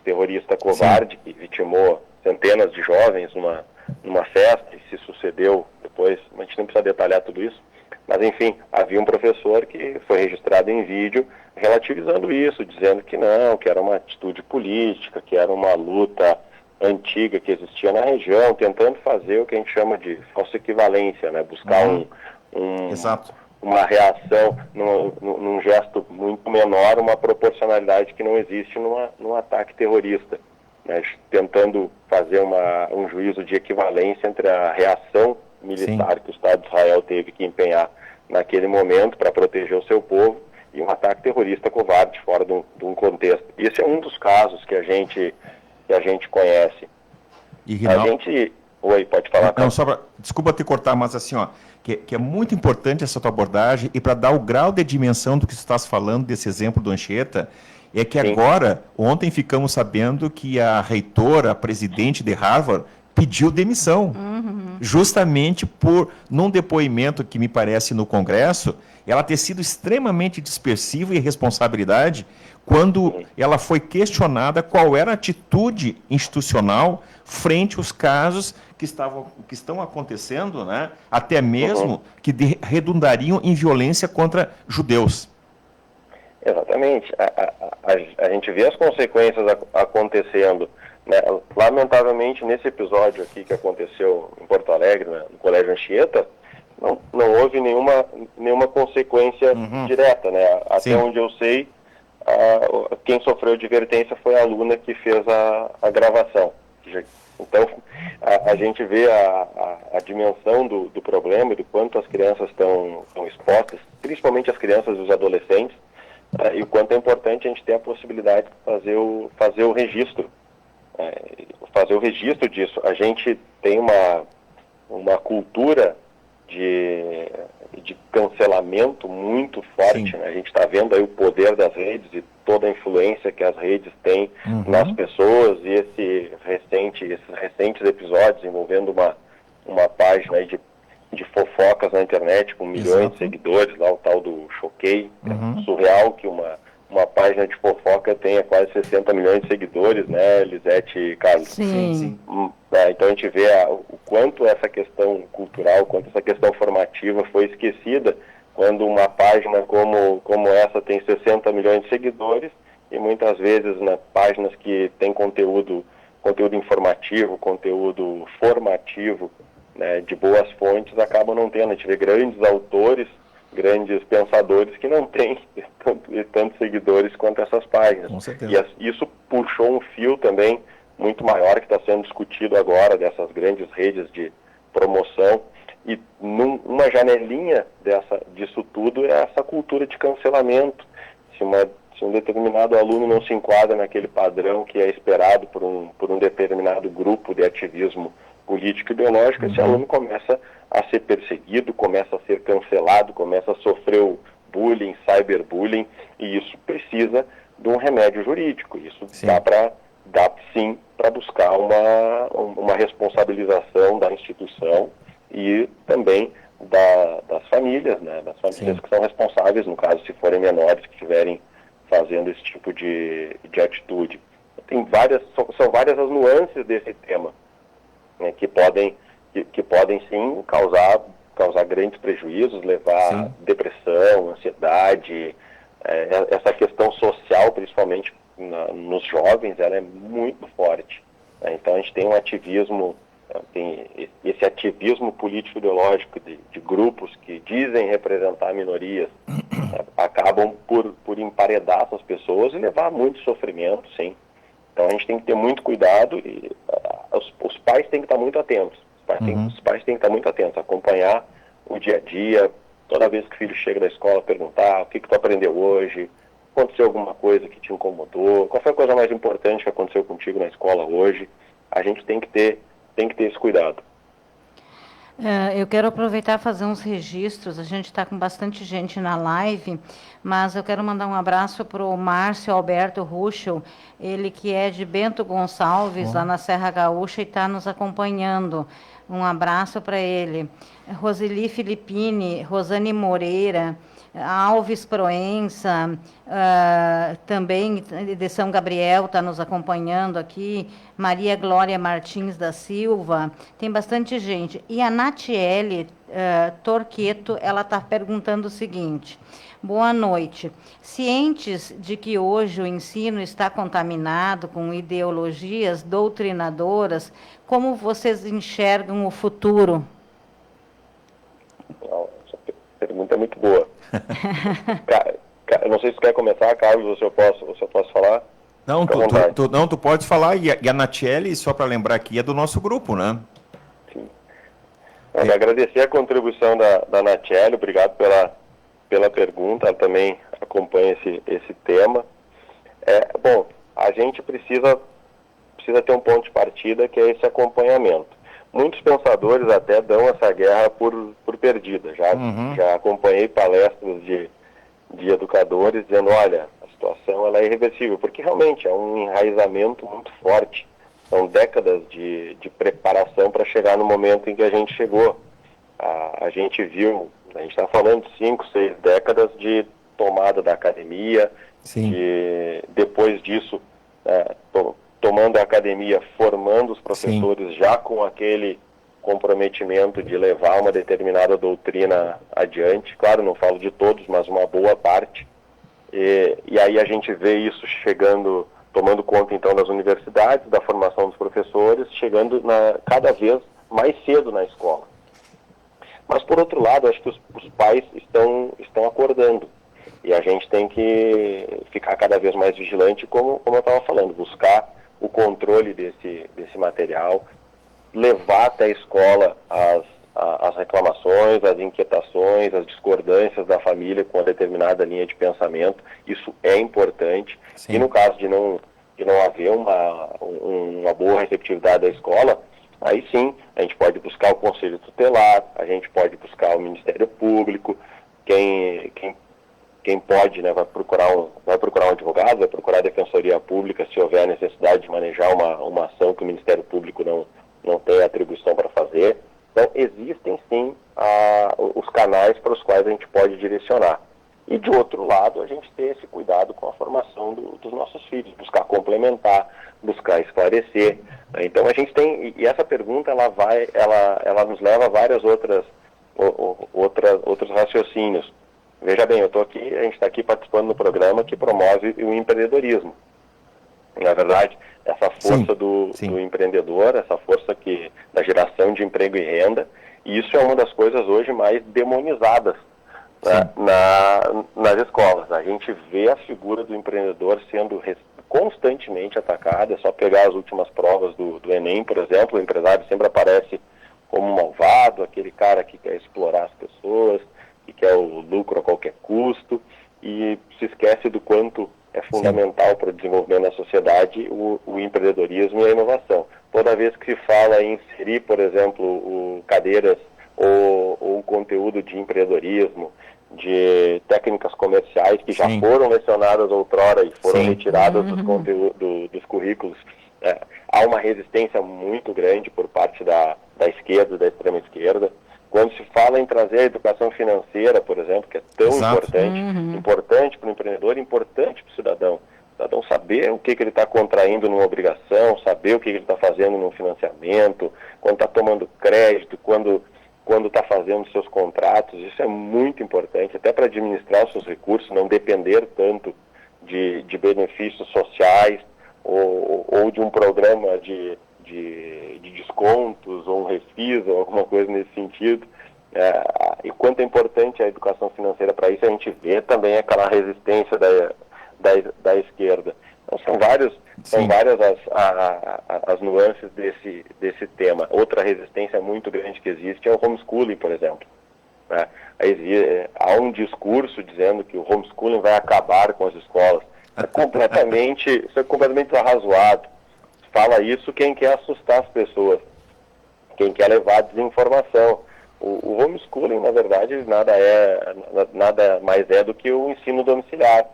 terrorista covarde que vitimou centenas de jovens numa festa, e se sucedeu depois, a gente não precisa detalhar tudo isso, mas enfim, havia um professor que foi registrado em vídeo relativizando isso, dizendo que não, que era uma atitude política, que era uma luta antiga que existia na região, tentando fazer o que a gente chama de falsa equivalência, né? Buscar uma reação num gesto muito menor, uma proporcionalidade que não existe num ataque terrorista, né? Tentando fazer um juízo de equivalência entre a reação militar que o Estado de Israel teve que empenhar naquele momento para proteger o seu povo e um ataque terrorista covarde fora de um contexto. Esse é um dos casos que a gente conhece. E Rinaldo... Oi, pode falar. Não, desculpa te cortar, mas assim, que é muito importante essa tua abordagem, e para dar o grau de dimensão do que tu estás falando, desse exemplo do Anchieta, é que agora, ontem ficamos sabendo que a reitora, a presidente de Harvard, pediu demissão, justamente num depoimento que me parece no Congresso, ela ter sido extremamente dispersiva e irresponsabilidade quando ela foi questionada qual era a atitude institucional frente aos casos que estão acontecendo, né, até mesmo que redundariam em violência contra judeus. Exatamente. A gente vê as consequências acontecendo, né? Lamentavelmente, nesse episódio aqui que aconteceu em Porto Alegre, né, no Colégio Anchieta, não houve nenhuma consequência direta, né? Até onde eu sei, quem sofreu advertência foi a aluna que fez a gravação. Então, a gente vê a dimensão do problema e do quanto as crianças estão expostas, principalmente as crianças e os adolescentes, e o quanto é importante a gente ter a possibilidade de fazer o registro. Fazer o registro disso. A gente tem uma cultura de cancelamento muito forte, né? A gente está vendo aí o poder das redes e toda a influência que as redes têm nas pessoas, e esses recentes episódios envolvendo uma página aí de fofocas na internet com milhões de seguidores, lá o tal do Choquei. É surreal que uma página de fofoca tenha quase 60 milhões de seguidores, né, Lisete e Carlos? Sim. Então a gente vê o quanto essa questão cultural, quanto essa questão formativa foi esquecida quando uma página como essa tem 60 milhões de seguidores, e muitas vezes, né, páginas que têm conteúdo informativo, conteúdo formativo, né, de boas fontes, acabam não tendo. A gente vê grandes autores, grandes pensadores que não têm tantos seguidores quanto essas páginas. Com certeza. E isso puxou um fio também muito maior que está sendo discutido agora, dessas grandes redes de promoção, e uma janelinha disso tudo é essa cultura de cancelamento. Se um determinado aluno não se enquadra naquele padrão que é esperado por um determinado grupo de ativismo político e ideológico, esse aluno começa a ser perseguido, começa a ser cancelado, começa a sofrer o bullying, cyberbullying, e isso precisa de um remédio jurídico. Isso dá sim para buscar uma responsabilização da instituição e também das famílias, né? Das famílias que são responsáveis, no caso, se forem menores que estiverem fazendo esse tipo de atitude. São várias as nuances desse tema, né, que podem sim causar grandes prejuízos, levar a depressão, ansiedade. Essa questão social, principalmente nos jovens, ela é muito forte, né? Então a gente tem um ativismo, esse ativismo político-ideológico de grupos que dizem representar minorias, acabam por emparedar essas pessoas e levar a muito sofrimento, sim. Então a gente tem que ter muito cuidado, e os pais têm que estar muito atentos. Os pais têm que estar muito atentos, acompanhar o dia a dia, toda vez que o filho chega da escola, perguntar o que tu aprendeu hoje, aconteceu alguma coisa que te incomodou, qual foi a coisa mais importante que aconteceu contigo na escola hoje. A gente tem que ter esse cuidado. Eu quero aproveitar e fazer uns registros. A gente está com bastante gente na live, mas eu quero mandar um abraço para o Márcio Alberto Ruschel, ele que é de Bento Gonçalves, lá na Serra Gaúcha, e está nos acompanhando. Um abraço para ele. Roseli Filippini, Rosane Moreira, Alves Proença, também de São Gabriel está nos acompanhando aqui, Maria Glória Martins da Silva, tem bastante gente. E a Natiele Torqueto, ela está perguntando o seguinte: boa noite. Cientes de que hoje o ensino está contaminado com ideologias doutrinadoras, como vocês enxergam o futuro? Essa pergunta é muito boa. Eu não sei se você quer começar, Carlos, ou se eu posso falar. Não, tu pode falar, e a Natiele, só para lembrar aqui, é do nosso grupo, né? Sim. Agradecer a contribuição da Natiele, obrigado pela pergunta, ela também acompanha esse tema. Bom, a gente precisa ter um ponto de partida, que é esse acompanhamento. Muitos pensadores até dão essa guerra por perdida. Já acompanhei palestras de educadores dizendo, olha, a situação ela é irreversível, porque realmente é um enraizamento muito forte. São décadas de preparação para chegar no momento em que a gente chegou. A gente está falando de 5, 6 décadas de tomada da academia, depois disso, tomando a academia, formando os professores já com aquele comprometimento de levar uma determinada doutrina adiante. Claro, não falo de todos, mas uma boa parte. E aí a gente vê isso chegando, tomando conta então das universidades, da formação dos professores, chegando cada vez mais cedo na escola. Mas, por outro lado, acho que os pais estão acordando. E a gente tem que ficar cada vez mais vigilante, como eu estava falando, buscar o controle desse material, levar até a escola as reclamações, as inquietações, as discordâncias da família com uma determinada linha de pensamento. Isso é importante. Sim. E no caso de não haver uma boa receptividade da escola, aí sim, a gente pode buscar o Conselho Tutelar, a gente pode buscar o Ministério Público, quem pode, né, vai procurar um advogado, vai procurar a Defensoria Pública se houver a necessidade de manejar uma ação que o Ministério Público não tem atribuição para fazer. Então, existem sim os canais para os quais a gente pode direcionar. E, de outro lado, a gente ter esse cuidado com a formação dos nossos filhos, buscar complementar, buscar esclarecer. Então, a gente tem, e essa pergunta, ela nos leva a várias outros raciocínios. Veja bem, a gente está aqui participando do programa que promove o empreendedorismo. Na verdade, essa força do empreendedor, essa força da geração de emprego e renda, e isso é uma das coisas hoje mais demonizadas nas escolas. A gente vê a figura do empreendedor sendo constantemente atacada. É só pegar as últimas provas do Enem, por exemplo, o empresário sempre aparece como malvado, aquele cara que quer explorar as pessoas, que quer o lucro a qualquer custo, e se esquece do quanto é fundamental para o desenvolvimento da sociedade o empreendedorismo e a inovação. Toda vez que se fala em inserir, por exemplo, cadeiras ou conteúdo de empreendedorismo, de técnicas comerciais que já foram lecionadas outrora e foram retiradas dos currículos, há uma resistência muito grande por parte da esquerda, da extrema esquerda. Quando se fala em trazer a educação financeira, por exemplo, que é tão importante para o empreendedor, importante para o cidadão saber o que ele está contraindo numa obrigação, saber o que ele está fazendo num financiamento, quando está tomando crédito, quando está fazendo seus contratos. Isso é muito importante, até para administrar os seus recursos, não depender tanto de benefícios sociais ou de um programa de descontos, ou um refis, ou alguma coisa nesse sentido. E quanto é importante a educação financeira para isso, a gente vê também aquela resistência da esquerda. Então, são várias as nuances desse tema. Outra resistência muito grande que existe é o homeschooling, por exemplo. Há um discurso dizendo que o homeschooling vai acabar com as escolas. Isso é completamente arrazoado. Fala isso quem quer assustar as pessoas, quem quer levar desinformação. O homeschooling, na verdade, nada mais é do que o ensino domiciliar.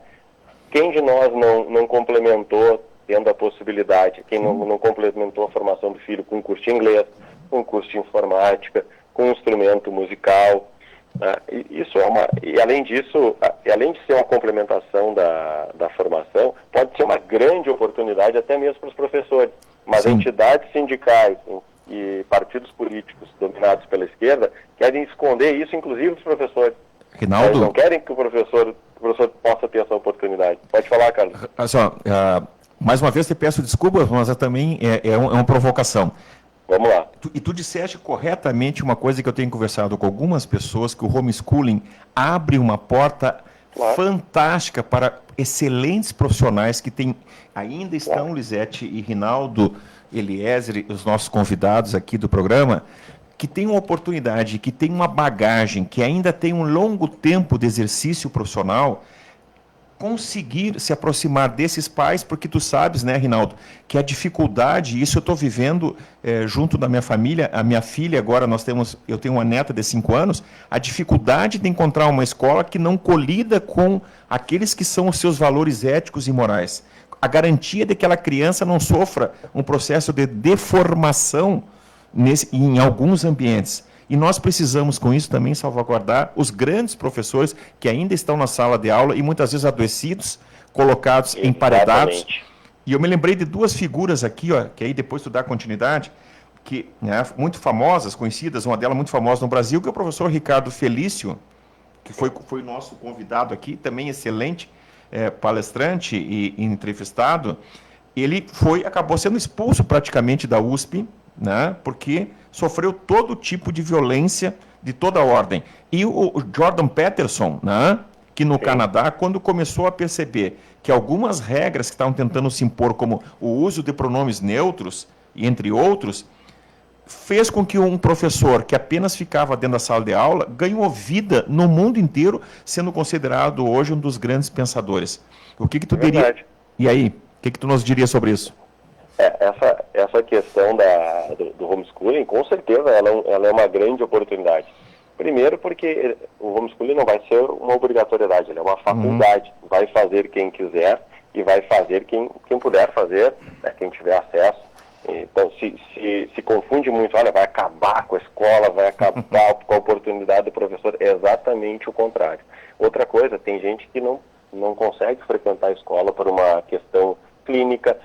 Quem de nós não complementou, tendo a possibilidade, quem não complementou a formação do filho com um curso de inglês, com um curso de informática, com um instrumento musical, né? E além disso, além de ser uma complementação da formação, pode ser uma grande oportunidade até mesmo para os professores. Mas entidades sindicais e partidos políticos dominados pela esquerda querem esconder isso, inclusive dos professores. Rinaldo... Eles não querem que o professor possa ter essa oportunidade. Pode falar, Carlos. Olha só, mais uma vez te peço desculpas, mas também é uma provocação. Vamos lá. Tu disseste corretamente uma coisa que eu tenho conversado com algumas pessoas, que o homeschooling abre uma porta fantástica para excelentes profissionais que ainda estão, Lisete e Rinaldo, Eliezer, os nossos convidados aqui do programa, que têm uma oportunidade, que têm uma bagagem, que ainda têm um longo tempo de exercício profissional, conseguir se aproximar desses pais, porque tu sabes, né, Rinaldo, que a dificuldade, isso eu estou vivendo junto da minha família, a minha filha agora, eu tenho uma neta de 5 anos, a dificuldade de encontrar uma escola que não colida com aqueles que são os seus valores éticos e morais. A garantia de que aquela criança não sofra um processo de deformação em alguns ambientes. E nós precisamos, com isso, também salvaguardar os grandes professores que ainda estão na sala de aula e muitas vezes adoecidos, colocados emparedados. E eu me lembrei de 2 figuras aqui, que aí depois tu dá continuidade, que, né, muito famosas, conhecidas, uma delas muito famosa no Brasil, que é o professor Ricardo Felício, que foi nosso convidado aqui, também excelente palestrante e entrevistado. Ele acabou sendo expulso praticamente da USP, né, porque sofreu todo tipo de violência de toda ordem. E o Jordan Peterson, né, que no Canadá, quando começou a perceber que algumas regras que estavam tentando se impor, como o uso de pronomes neutros, entre outros, fez com que um professor que apenas ficava dentro da sala de aula ganhou vida no mundo inteiro, sendo considerado hoje um dos grandes pensadores. O que tu diria? E aí, o que tu nos diria sobre isso? Essa questão do homeschooling, com certeza, ela é uma grande oportunidade. Primeiro porque o homeschooling não vai ser uma obrigatoriedade, ele é uma faculdade. Vai fazer quem quiser e vai fazer quem puder fazer, né, quem tiver acesso. Então, se confunde muito, olha, vai acabar com a escola, vai acabar com a oportunidade do professor. É exatamente o contrário. Outra coisa, tem gente que não consegue frequentar a escola por uma questão clínica,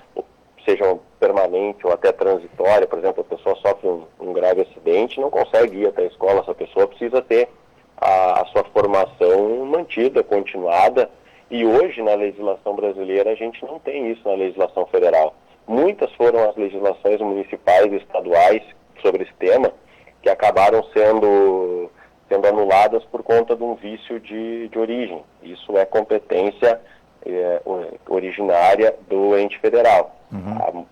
seja permanente ou até transitória. Por exemplo, a pessoa sofre um grave acidente, não consegue ir até a escola, essa pessoa precisa ter a sua formação mantida, continuada, e hoje na legislação brasileira a gente não tem isso na legislação federal. Muitas foram as legislações municipais e estaduais sobre esse tema que acabaram sendo anuladas por conta de um vício de origem. Isso é competência originária do ente federal.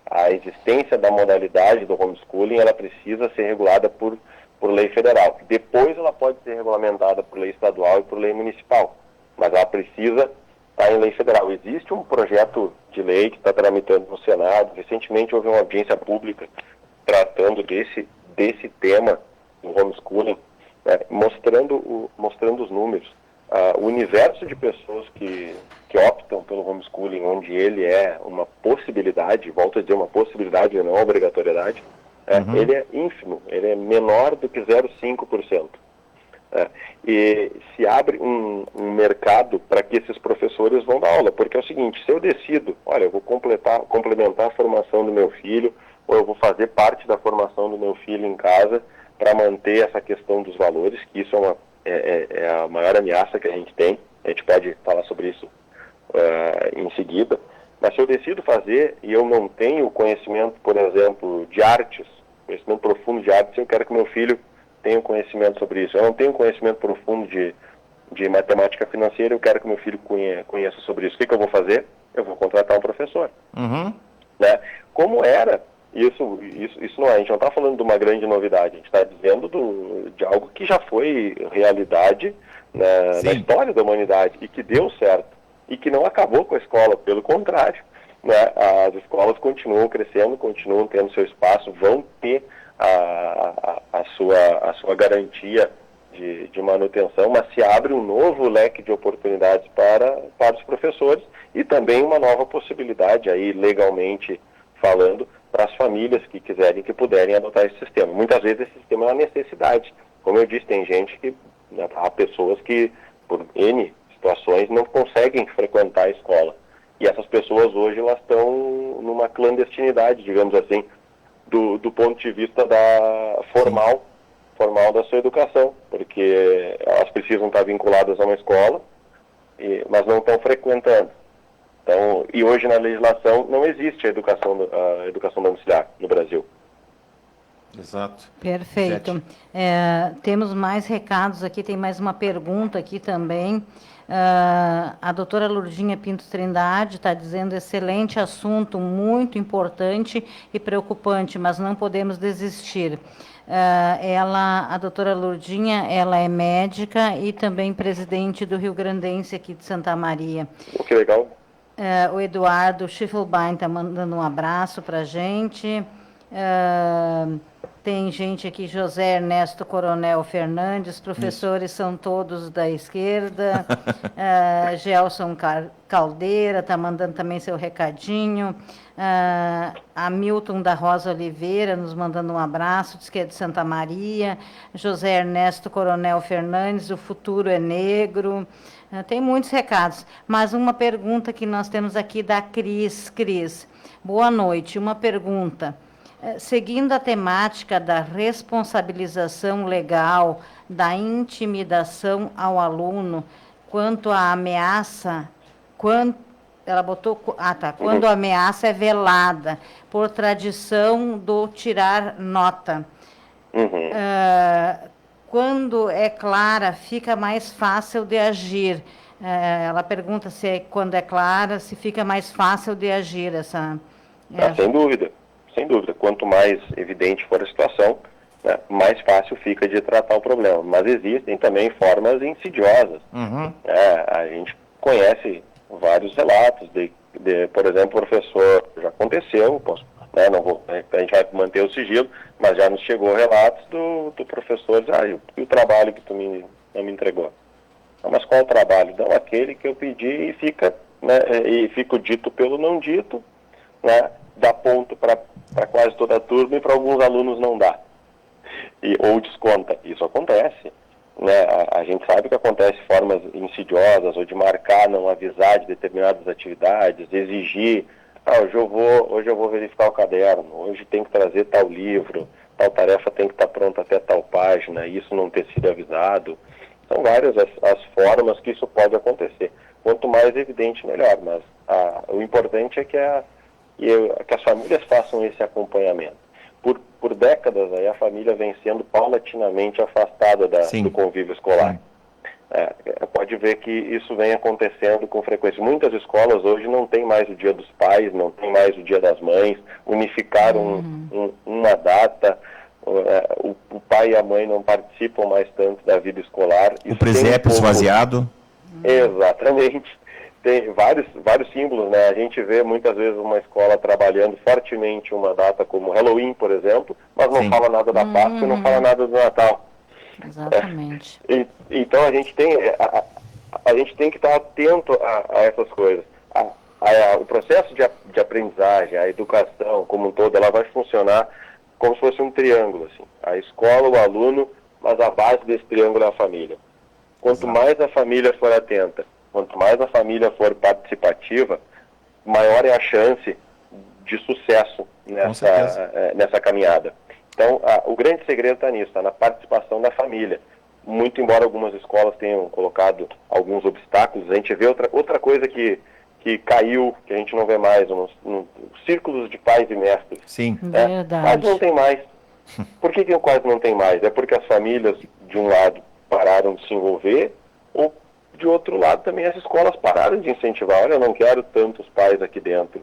A existência da modalidade do homeschooling, ela precisa ser regulada por lei federal. Depois ela pode ser regulamentada por lei estadual e por lei municipal, mas ela precisa estar em lei federal. Existe um projeto de lei que está tramitando no Senado. Recentemente houve uma audiência pública tratando desse tema do homeschooling, né, mostrando os números. O universo de pessoas que optam pelo homeschooling, onde ele é uma possibilidade, volto a dizer, uma possibilidade e não uma obrigatoriedade, ele é ínfimo, ele é menor do que 0,5%. E se abre um mercado para que esses professores vão dar aula, porque é o seguinte, se eu decido, olha, eu vou complementar a formação do meu filho, ou eu vou fazer parte da formação do meu filho em casa para manter essa questão dos valores, que isso é a maior ameaça que a gente tem, a gente pode falar sobre isso em seguida, mas se eu decido fazer e eu não tenho conhecimento, por exemplo, de artes, conhecimento profundo de artes, eu quero que meu filho tenha conhecimento sobre isso. Eu não tenho conhecimento profundo de matemática financeira, eu quero que meu filho conheça sobre isso. O que eu vou fazer? Eu vou contratar um professor. Né? Como era, isso não é, a gente não está falando de uma grande novidade, a gente está dizendo de algo que já foi realidade, né, na história da humanidade e que deu certo. E que não acabou com a escola, pelo contrário, né? As escolas continuam crescendo, continuam tendo seu espaço, vão ter a sua garantia de manutenção, mas se abre um novo leque de oportunidades para os professores e também uma nova possibilidade, aí legalmente falando, para as famílias que quiserem, que puderem adotar esse sistema. Muitas vezes esse sistema é uma necessidade. Como eu disse, tem gente que, há pessoas que, por N situações, não conseguem frequentar a escola. E essas pessoas hoje, elas estão numa clandestinidade, digamos assim, do ponto de vista formal da sua educação, porque elas precisam estar vinculadas a uma escola, mas não estão frequentando. Então, e hoje na legislação não existe a educação domiciliar no Brasil. Exato. Perfeito. Temos mais recados aqui, tem mais uma pergunta aqui também. A doutora Lourdinha Pinto Trindade está dizendo: excelente assunto, muito importante e preocupante, mas não podemos desistir. A doutora Lourdinha, ela é médica e também presidente do Rio Grandense aqui de Santa Maria. Que legal. O Eduardo Schiffelbein está mandando um abraço para a gente. Tem gente aqui, José Ernesto Coronel Fernandes, professores são todos da esquerda. Gelson Caldeira está mandando também seu recadinho. Hamilton da Rosa Oliveira nos mandando um abraço, diz que é de Santa Maria. José Ernesto Coronel Fernandes, o futuro é negro. Tem muitos recados, mas uma pergunta que nós temos aqui da Cris. Cris, boa noite. Uma pergunta. Seguindo a temática da responsabilização legal, da intimidação ao aluno, quanto à ameaça, quando a ameaça é velada, por tradição do tirar nota. Quando é clara, fica mais fácil de agir. Ela pergunta se quando é clara, se fica mais fácil de agir essa... Sem dúvida. Sem dúvida, quanto mais evidente for a situação, né, mais fácil fica de tratar o problema. Mas existem também formas insidiosas. A gente conhece vários relatos por exemplo, professor, já aconteceu, a gente vai manter o sigilo, mas já nos chegou relatos do professor dizer, e o trabalho que tu não me entregou? Não, mas qual o trabalho? Não, aquele que eu pedi e fica o dito pelo não dito, né? Dá ponto para quase toda a turma e para alguns alunos não dá. Ou desconta. Isso acontece. Né? A gente sabe que acontece formas insidiosas, ou de marcar, não avisar de determinadas atividades, exigir, hoje eu vou verificar o caderno, hoje tem que trazer tal livro, tal tarefa tem que estar pronta até tal página, isso não ter sido avisado. São várias as formas que isso pode acontecer. Quanto mais evidente, melhor. Mas o importante é que as famílias façam esse acompanhamento. Por décadas, aí, a família vem sendo paulatinamente afastada do convívio escolar. Pode ver que isso vem acontecendo com frequência. Muitas escolas hoje não tem mais o Dia dos Pais, não tem mais o Dia das Mães, unificaram uma data, o pai e a mãe não participam mais tanto da vida escolar. O presépio esvaziado. Exatamente. Tem vários símbolos, né? A gente vê muitas vezes uma escola trabalhando fortemente uma data como Halloween, por exemplo, mas não fala nada da Páscoa e não fala nada do Natal. Exatamente. Então a gente tem que estar atento a essas coisas. O processo de aprendizagem, a educação como um todo, ela vai funcionar como se fosse um triângulo, assim. A escola, o aluno, mas a base desse triângulo é a família. Quanto mais a família for atenta, quanto mais a família for participativa, maior é a chance de sucesso nessa caminhada. Então, o grande segredo está nisso, está na participação da família. Muito embora algumas escolas tenham colocado alguns obstáculos, a gente vê outra coisa que caiu, que a gente não vê mais, nos círculos de pais e mestres. Sim. Verdade. Quase não tem mais. Por que quase não tem mais? É porque as famílias, de um lado, pararam de se envolver, ou de outro lado também as escolas pararam de incentivar. Olha, eu não quero tantos pais aqui dentro.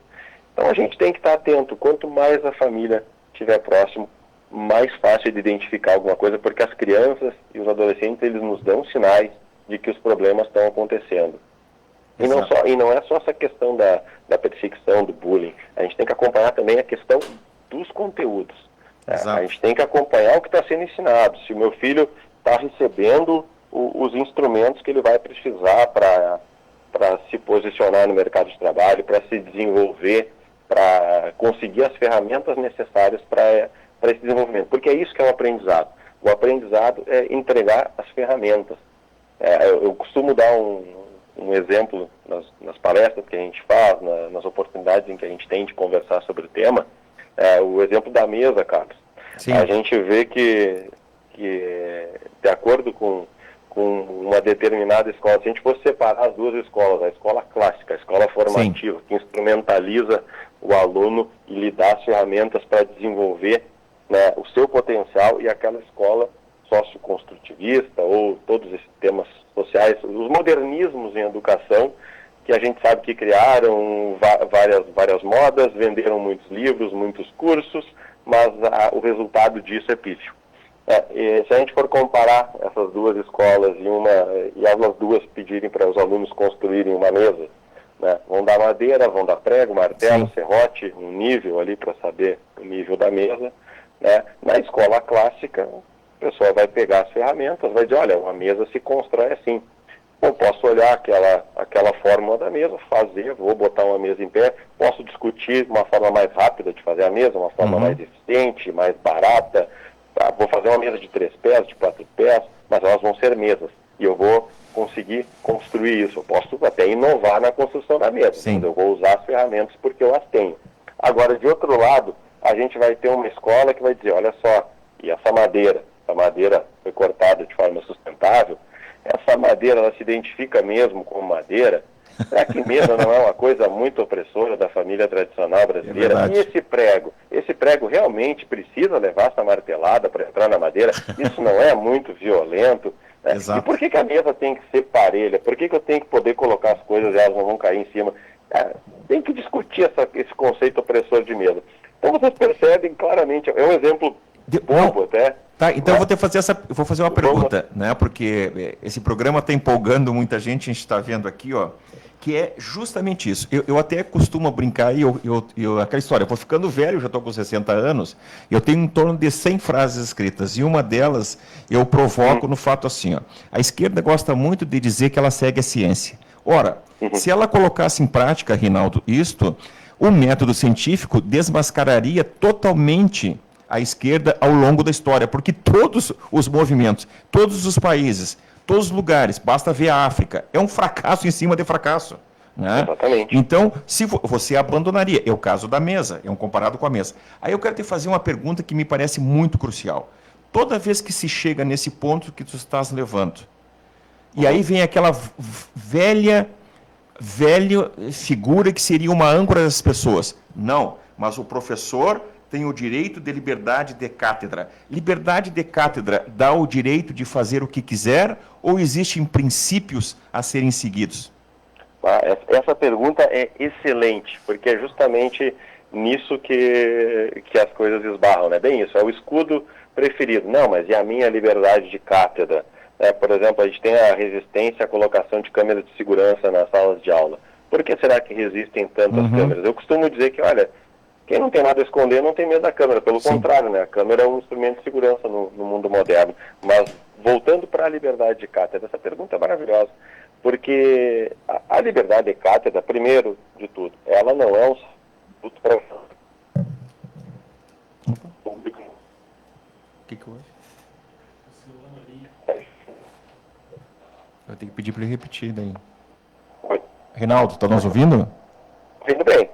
Então a gente tem que estar atento. Quanto mais a família estiver próximo, mais fácil de identificar alguma coisa, porque as crianças e os adolescentes, eles nos dão sinais de que os problemas estão acontecendo. E não é só essa questão da perseguição, do bullying. A gente tem que acompanhar também a questão dos conteúdos. A gente tem que acompanhar o que está sendo ensinado. Se o meu filho está recebendo os instrumentos que ele vai precisar para se posicionar no mercado de trabalho, para se desenvolver, para conseguir as ferramentas necessárias para esse desenvolvimento. Porque é isso que é o aprendizado. O aprendizado é entregar as ferramentas. Eu costumo dar um exemplo nas palestras que a gente faz, nas oportunidades em que a gente tem de conversar sobre o tema, o exemplo da mesa, Carlos. Sim. A gente vê que de acordo com uma determinada escola, se a gente for separar as duas escolas, a escola clássica, a escola formativa, que instrumentaliza o aluno e lhe dá as ferramentas para desenvolver, né, o seu potencial, e aquela escola socioconstrutivista, ou todos esses temas sociais, os modernismos em educação, que a gente sabe que criaram várias modas, venderam muitos livros, muitos cursos, mas o resultado disso é pífio. Se a gente for comparar essas duas escolas e elas duas pedirem para os alunos construírem uma mesa, né, vão dar madeira, vão dar prego, martelo, serrote, um nível ali para saber o nível da mesa, né? Na escola clássica, a pessoa vai pegar as ferramentas, vai dizer, olha, uma mesa se constrói assim. Eu posso olhar aquela fórmula da mesa, vou botar uma mesa em pé, posso discutir uma forma mais rápida de fazer a mesa, uma forma mais eficiente, mais barata. Vou fazer uma mesa de 3 pés, de 4 pés, mas elas vão ser mesas. E eu vou conseguir construir isso. Eu posso até inovar na construção da mesa, mas eu vou usar as ferramentas porque eu as tenho. Agora, de outro lado, a gente vai ter uma escola que vai dizer, olha só, e essa madeira foi cortada de forma sustentável, essa madeira, ela se identifica mesmo como madeira? Será que mesa não é uma coisa muito opressora da família tradicional brasileira? E esse prego realmente precisa levar essa martelada para entrar na madeira? Isso não é muito violento? Né? E por que a mesa tem que ser parelha? Por que eu tenho que poder colocar as coisas e elas não vão cair em cima? Tem que discutir esse conceito opressor de mesa. Então vocês percebem claramente, é um exemplo bobo até. Tá, então eu vou fazer uma pergunta, né? Porque esse programa está empolgando muita gente, a gente está vendo aqui, ó, que é justamente isso. Eu até costumo brincar, aquela história, eu vou ficando velho, já estou com 60 anos, eu tenho em torno de 100 frases escritas, e uma delas eu provoco no fato assim, ó, a esquerda gosta muito de dizer que ela segue a ciência. Ora, se ela colocasse em prática, Rinaldo, o método científico desmascararia totalmente a esquerda ao longo da história, porque todos os movimentos, todos os países, todos os lugares, basta ver a África, é um fracasso em cima de fracasso. Né? Exatamente. Então, se você abandonaria, é o caso da mesa, é um comparado com a mesa. Aí eu quero te fazer uma pergunta que me parece muito crucial. Toda vez que se chega nesse ponto que tu estás levando, e aí vem aquela velha figura que seria uma âncora das pessoas. Não, mas o professor tem o direito de liberdade de cátedra. Liberdade de cátedra dá o direito de fazer o que quiser ou existem princípios a serem seguidos? Essa pergunta é excelente, porque é justamente nisso que as coisas esbarram, né? Bem isso, é o escudo preferido. Não, mas e a minha liberdade de cátedra? Por exemplo, a gente tem a resistência à colocação de câmeras de segurança nas salas de aula. Por que será que resistem tantas câmeras? Eu costumo dizer que, olha, quem não tem nada a esconder não tem medo da câmera. Pelo contrário, né? A câmera é um instrumento de segurança no mundo moderno. Mas, voltando para a liberdade de cátedra, essa pergunta é maravilhosa. Porque a liberdade de cátedra, primeiro de tudo, ela não é um instituto para público. O que houve? Eu tenho que pedir para ele repetir daí. Oi. Reinaldo, está nos ouvindo? Ouvindo bem.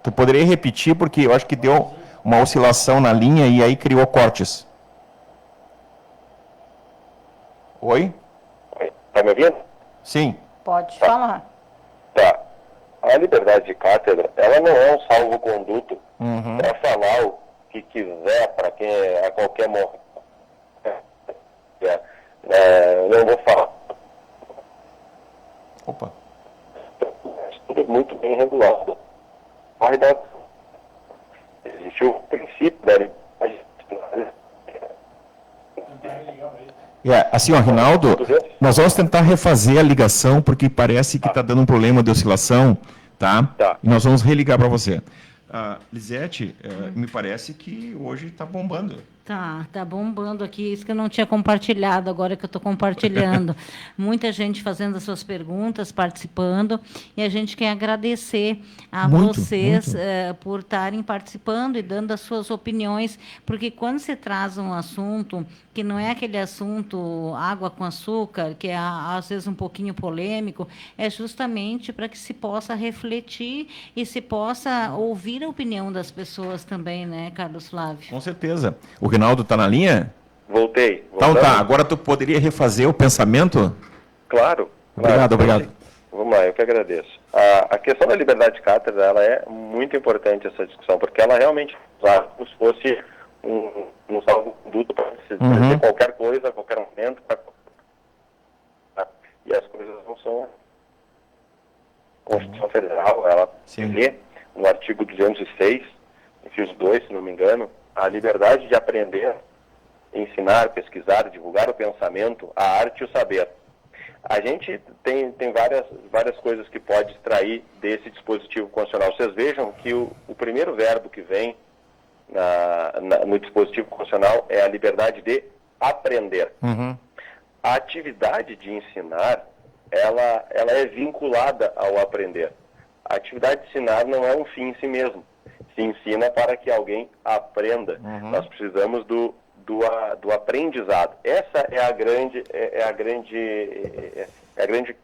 Tu poderia repetir, porque eu acho que deu uma oscilação na linha e aí criou cortes. Oi? Está me ouvindo? Sim. Pode falar. Tá. A liberdade de cátedra, ela não é um salvo-conduto para falar o que quiser para quem a qualquer momento. Não vou falar. Opa. Tudo muito bem regulado. Existe o princípio da liberdade. Assim, ó, Rinaldo, nós vamos tentar refazer a ligação, porque parece que está dando um problema de oscilação, tá? E nós vamos religar para você. Lisete, me parece que hoje está bombando. Tá bombando aqui, isso que eu não tinha compartilhado, agora que eu estou compartilhando. Muita gente fazendo as suas perguntas, participando, e a gente quer agradecer a vocês por estarem participando e dando as suas opiniões, porque quando se traz um assunto que não é aquele assunto água com açúcar, que é às vezes um pouquinho polêmico, é justamente para que se possa refletir e se possa ouvir a opinião das pessoas também, né, Carlos Flávio? Com certeza. O Rinaldo está na linha? Voltei. Então tá, agora tu poderia refazer o pensamento? Claro. Obrigado. Vamos lá, eu que agradeço. A questão da liberdade de cátedra, ela é muito importante, essa discussão, porque ela realmente, como se fosse um salvo-conduto para dizer qualquer coisa, a qualquer momento, e as coisas não são. A Constituição Federal, ela vê no artigo 206, inciso 2, se não me engano, a liberdade de aprender, ensinar, pesquisar, divulgar o pensamento, a arte e o saber. A gente tem várias coisas que pode extrair desse dispositivo constitucional. Vocês vejam que o primeiro verbo que vem no dispositivo constitucional é a liberdade de aprender. A atividade de ensinar, ela é vinculada ao aprender. A atividade de ensinar não é um fim em si mesmo. Se ensina para que alguém aprenda. Nós precisamos do aprendizado. Essa é a grande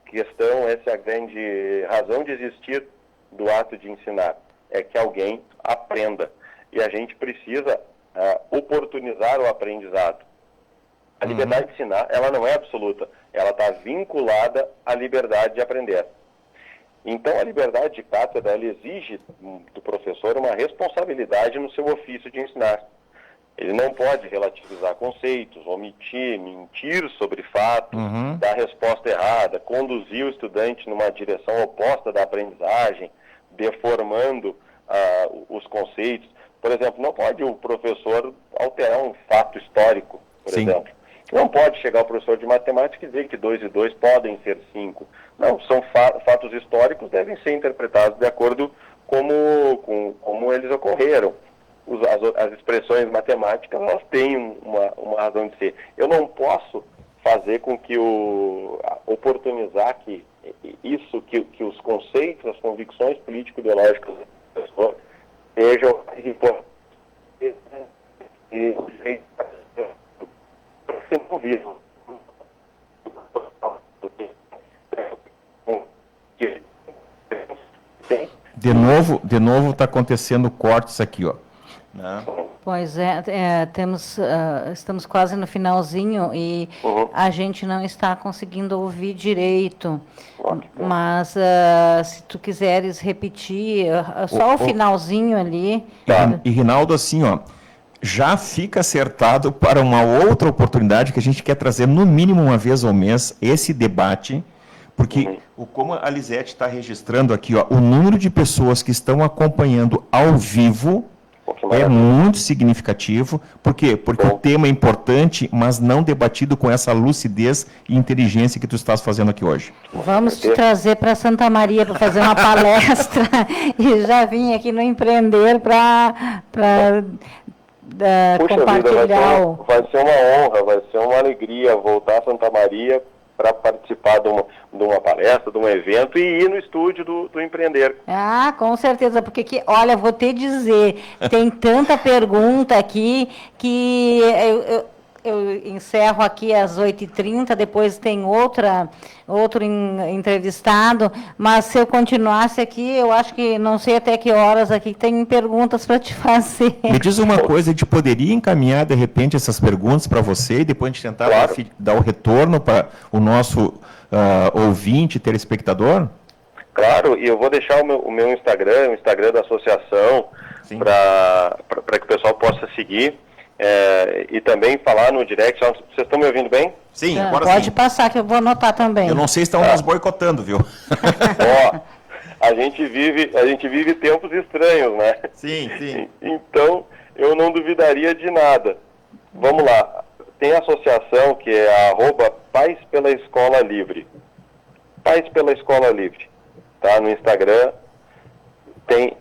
questão, essa é a grande razão de existir do ato de ensinar. É que alguém aprenda. E a gente precisa oportunizar o aprendizado. A liberdade de ensinar, ela não é absoluta. Ela está vinculada à liberdade de aprender. Então, a liberdade de cátedra, ela exige do professor uma responsabilidade no seu ofício de ensinar. Ele não pode relativizar conceitos, omitir, mentir sobre fatos, dar resposta errada, conduzir o estudante numa direção oposta da aprendizagem, deformando os conceitos. Por exemplo, não pode o professor alterar um fato histórico, por exemplo. Não pode chegar o professor de matemática e dizer que 2 e 2 podem ser 5. Não, são fatos históricos, devem ser interpretados de acordo como eles ocorreram. As expressões matemáticas, elas têm uma razão de ser. Eu não posso fazer com que oportunizar que os conceitos, as convicções político-ideológicas do professor sejam De novo está acontecendo cortes aqui, ó. Pois estamos quase no finalzinho e a gente não está conseguindo ouvir direito. Mas se tu quiseres repetir, só o finalzinho ali. E Rinaldo, assim, ó, já fica acertado para uma outra oportunidade que a gente quer trazer no mínimo uma vez ao mês esse debate, porque como a Lisete está registrando aqui, ó, o número de pessoas que estão acompanhando ao vivo é muito significativo. Por quê? Porque o tema é importante, mas não debatido com essa lucidez e inteligência que tu estás fazendo aqui hoje. Vamos te trazer para Santa Maria para fazer uma palestra e já vim aqui no Empreender para compartilhar. Vai ser uma honra, vai ser uma alegria voltar a Santa Maria para participar de uma palestra, de um evento e ir no estúdio do Empreender. Com certeza, porque olha, vou te dizer, tem tanta pergunta aqui que eu encerro aqui às 8h30, depois tem outro entrevistado, mas se eu continuasse aqui, eu acho que não sei até que horas aqui, tem perguntas para te fazer. Me diz uma coisa, a gente poderia encaminhar, de repente, essas perguntas para você e depois a gente tentar dar o retorno para o nosso ouvinte, telespectador? Claro, e eu vou deixar o meu Instagram, o Instagram da associação, para que o pessoal possa seguir. E também falar no direct. Vocês estão me ouvindo bem? Sim, agora pode passar que eu vou anotar também. Eu não sei se estão nos boicotando, viu? A gente vive tempos estranhos, né? Sim. Então, eu não duvidaria de nada. Vamos lá. Tem a associação que é @Pais pela Escola Livre. Pais pela Escola Livre. Tá? No Instagram. Tem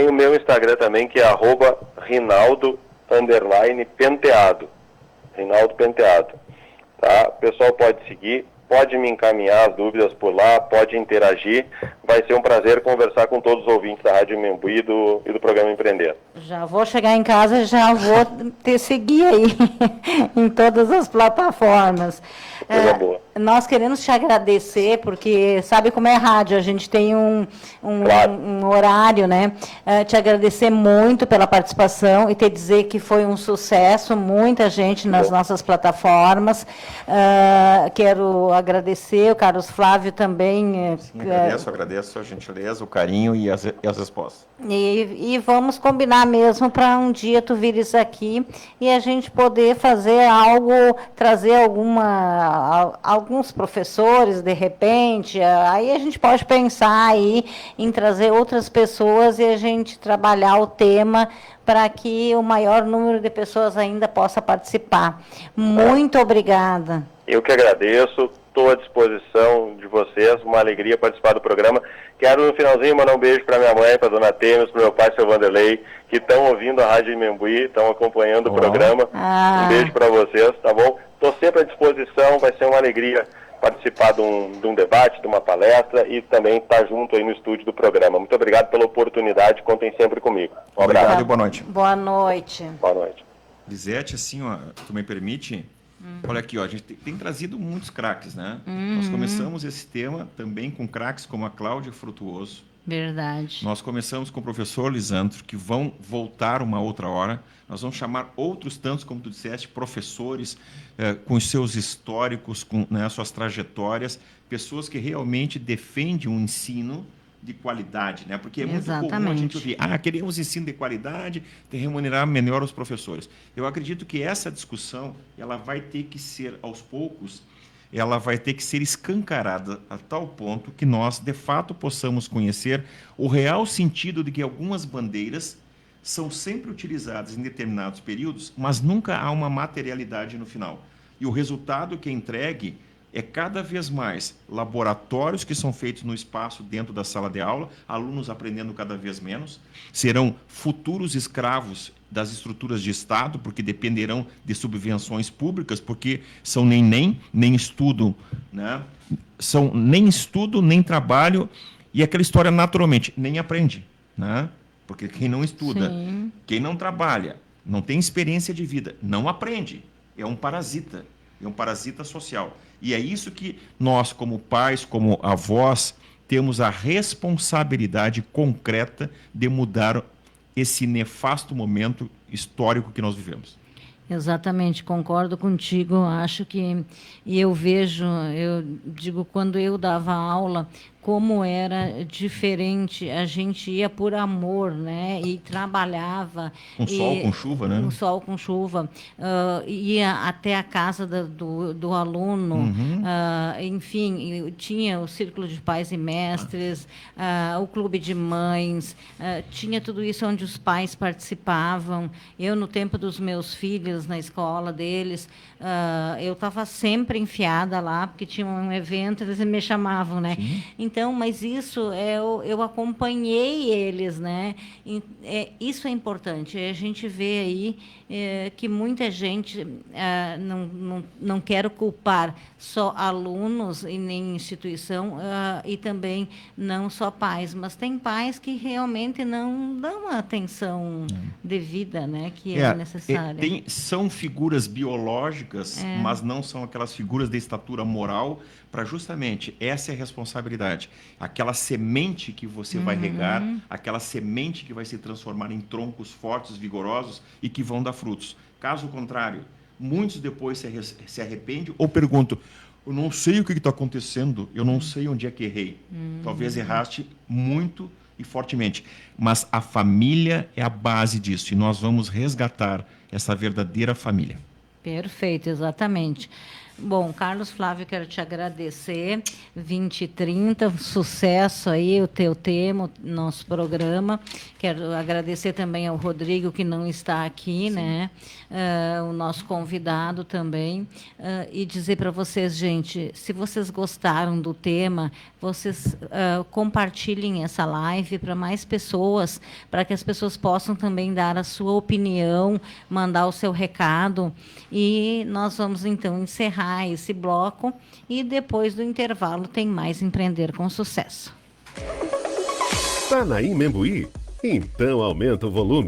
o meu Instagram também, que é @Rinaldo_Penteado. Rinaldo Penteado. Tá? O pessoal pode seguir, pode me encaminhar as dúvidas por lá, pode interagir. Vai ser um prazer conversar com todos os ouvintes da Rádio Membuí e do programa Empreender. Já vou chegar em casa e já vou te seguir aí em todas as plataformas. Coisa boa. Nós queremos te agradecer, porque sabe como é rádio, a gente tem Claro. um horário, né? Te agradecer muito pela participação e te dizer que foi um sucesso, muita gente nas nossas plataformas. Quero agradecer, o Carlos Flávio também. Sim, agradeço a gentileza, o carinho e as respostas. E vamos combinar mesmo para um dia tu vires aqui e a gente poder fazer algo, trazer alguns professores, de repente, aí a gente pode pensar aí em trazer outras pessoas e a gente trabalhar o tema para que o maior número de pessoas ainda possa participar. Muito obrigada. Eu que agradeço, estou à disposição de vocês, uma alegria participar do programa. Quero no finalzinho mandar um beijo para minha mãe, para dona Temes, para meu pai, seu Vanderlei, que estão ouvindo a Rádio Membuí, estão acompanhando o programa. Um beijo para vocês, tá bom? Estou sempre à disposição, vai ser uma alegria participar de um debate, de uma palestra e também estar junto aí no estúdio do programa. Muito obrigado pela oportunidade, contem sempre comigo. Um abraço. Obrigado e boa noite. Boa noite. Boa noite. Lisete, assim, ó, tu me permite? Olha aqui, ó, a gente tem trazido muitos craques, né? Nós começamos esse tema também com craques como a Cláudia Frutuoso. Verdade. Nós começamos com o professor Lisandro, que vão voltar uma outra hora. Nós vamos chamar outros tantos, como tu disseste, professores com os seus históricos, com suas trajetórias, pessoas que realmente defendem um ensino de qualidade, né? Porque é muito comum a gente ouvir, queremos ensino de qualidade, de remunerar melhor os professores. Eu acredito que essa discussão, ela vai ter que ser, aos poucos, ela vai ter que ser escancarada a tal ponto que nós, de fato, possamos conhecer o real sentido de que algumas bandeiras são sempre utilizadas em determinados períodos, mas nunca há uma materialidade no final. E o resultado que é entregue é cada vez mais laboratórios que são feitos no espaço dentro da sala de aula, alunos aprendendo cada vez menos, serão futuros escravos das estruturas de Estado, porque dependerão de subvenções públicas, porque são nem estudam, né? São nem estudo, nem trabalho, e aquela história naturalmente, nem aprende, né? Porque quem não estuda, quem não trabalha, não tem experiência de vida, não aprende, é um parasita social. E é isso que nós, como pais, como avós, temos a responsabilidade concreta de mudar esse nefasto momento histórico que nós vivemos. Exatamente, concordo contigo. Acho que, e eu digo, quando eu dava aula, como era diferente, a gente ia por amor, né? E trabalhava. Com sol, com chuva, né? Com sol, com chuva. Ia até a casa do aluno. Enfim, tinha o Círculo de Pais e Mestres, o Clube de Mães, tinha tudo isso onde os pais participavam. Eu, no tempo dos meus filhos, na escola deles, eu estava sempre enfiada lá, porque tinha um evento, eles me chamavam, né? Então, mas isso, eu acompanhei eles, né? Isso é importante. A gente vê aí que muita gente, não quero culpar só alunos e nem instituição, e também não só pais, mas tem pais que realmente não dão a atenção devida, né? Que é necessária. São figuras biológicas, mas não são aquelas figuras de estatura moral, para justamente essa é a responsabilidade. Aquela semente que você vai regar, aquela semente que vai se transformar em troncos fortes, vigorosos e que vão dar frutos. Caso contrário, muitos depois se arrependem ou perguntam, eu não sei o que está acontecendo, eu não sei onde é que errei. Talvez erraste muito e fortemente, mas a família é a base disso e nós vamos resgatar essa verdadeira família. Perfeito, exatamente. Bom, Carlos Flávio, quero te agradecer. 2030, sucesso aí, o teu tema, o nosso programa. Quero agradecer também ao Rodrigo, que não está aqui, né? O nosso convidado também. E dizer para vocês, gente, se vocês gostaram do tema, vocês compartilhem essa live para mais pessoas, para que as pessoas possam também dar a sua opinião, mandar o seu recado. E nós vamos, então, encerrar esse bloco e depois do intervalo tem mais Empreender com Sucesso. Tá na Imembuí? Então aumenta o volume.